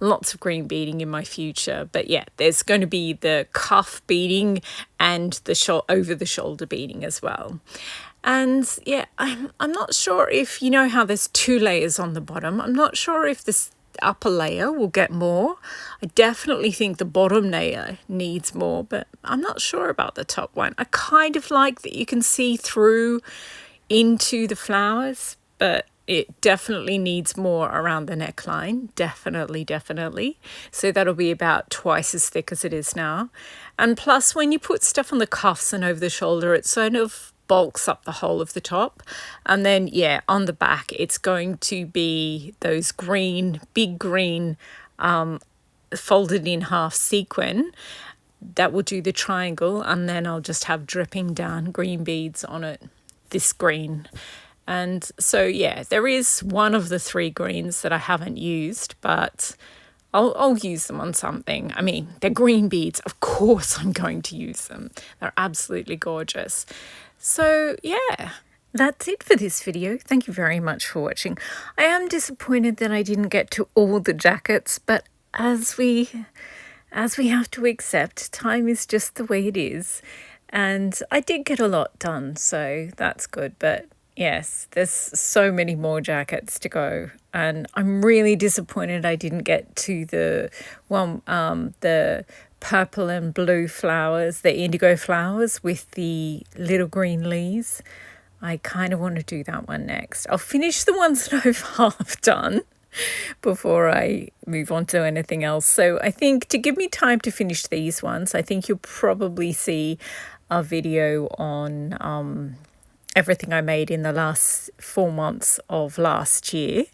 Speaker 1: lots of green beading in my future. But yeah, there's going to be the cuff beading and the over the shoulder beading as well. And yeah, I'm not sure if, you know how there's 2 layers on the bottom. I'm not sure if this upper layer will get more. I definitely think the bottom layer needs more, but I'm not sure about the top one. I kind of like that you can see through into the flowers, but it definitely needs more around the neckline. Definitely. So that'll be about twice as thick as it is now. And plus, when you put stuff on the cuffs and over the shoulder, it sort of bulks up the whole of the top. And then yeah, on the back it's going to be those big green folded in half sequin that will do the triangle, and then I'll just have dripping down green beads on it, this green. And so yeah, there is one of the 3 greens that I haven't used, but I'll use them on something. I mean, they're green beads, of course I'm going to use them. They're absolutely gorgeous. So yeah, that's it for this video. Thank you very much for watching. I am disappointed that I didn't get to all the jackets, but as we have to accept, time is just the way it is. And I did get a lot done, so that's good. But yes, there's so many more jackets to go. And I'm really disappointed I didn't get to the one, the purple and blue flowers, the indigo flowers with the little green leaves. I kind of want to do that one next. I'll finish the ones that I've half done before I move on to anything else. So I think to give me time to finish these ones, I think you'll probably see a video on everything I made in the last 4 months of last year.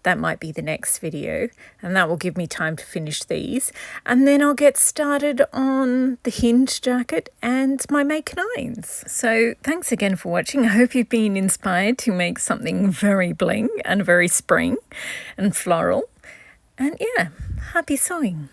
Speaker 1: That might be the next video, and that will give me time to finish these. And then I'll get started on the hinge jacket and my make 9s. So thanks again for watching. I hope you've been inspired to make something very bling and very spring and floral. And yeah, happy sewing.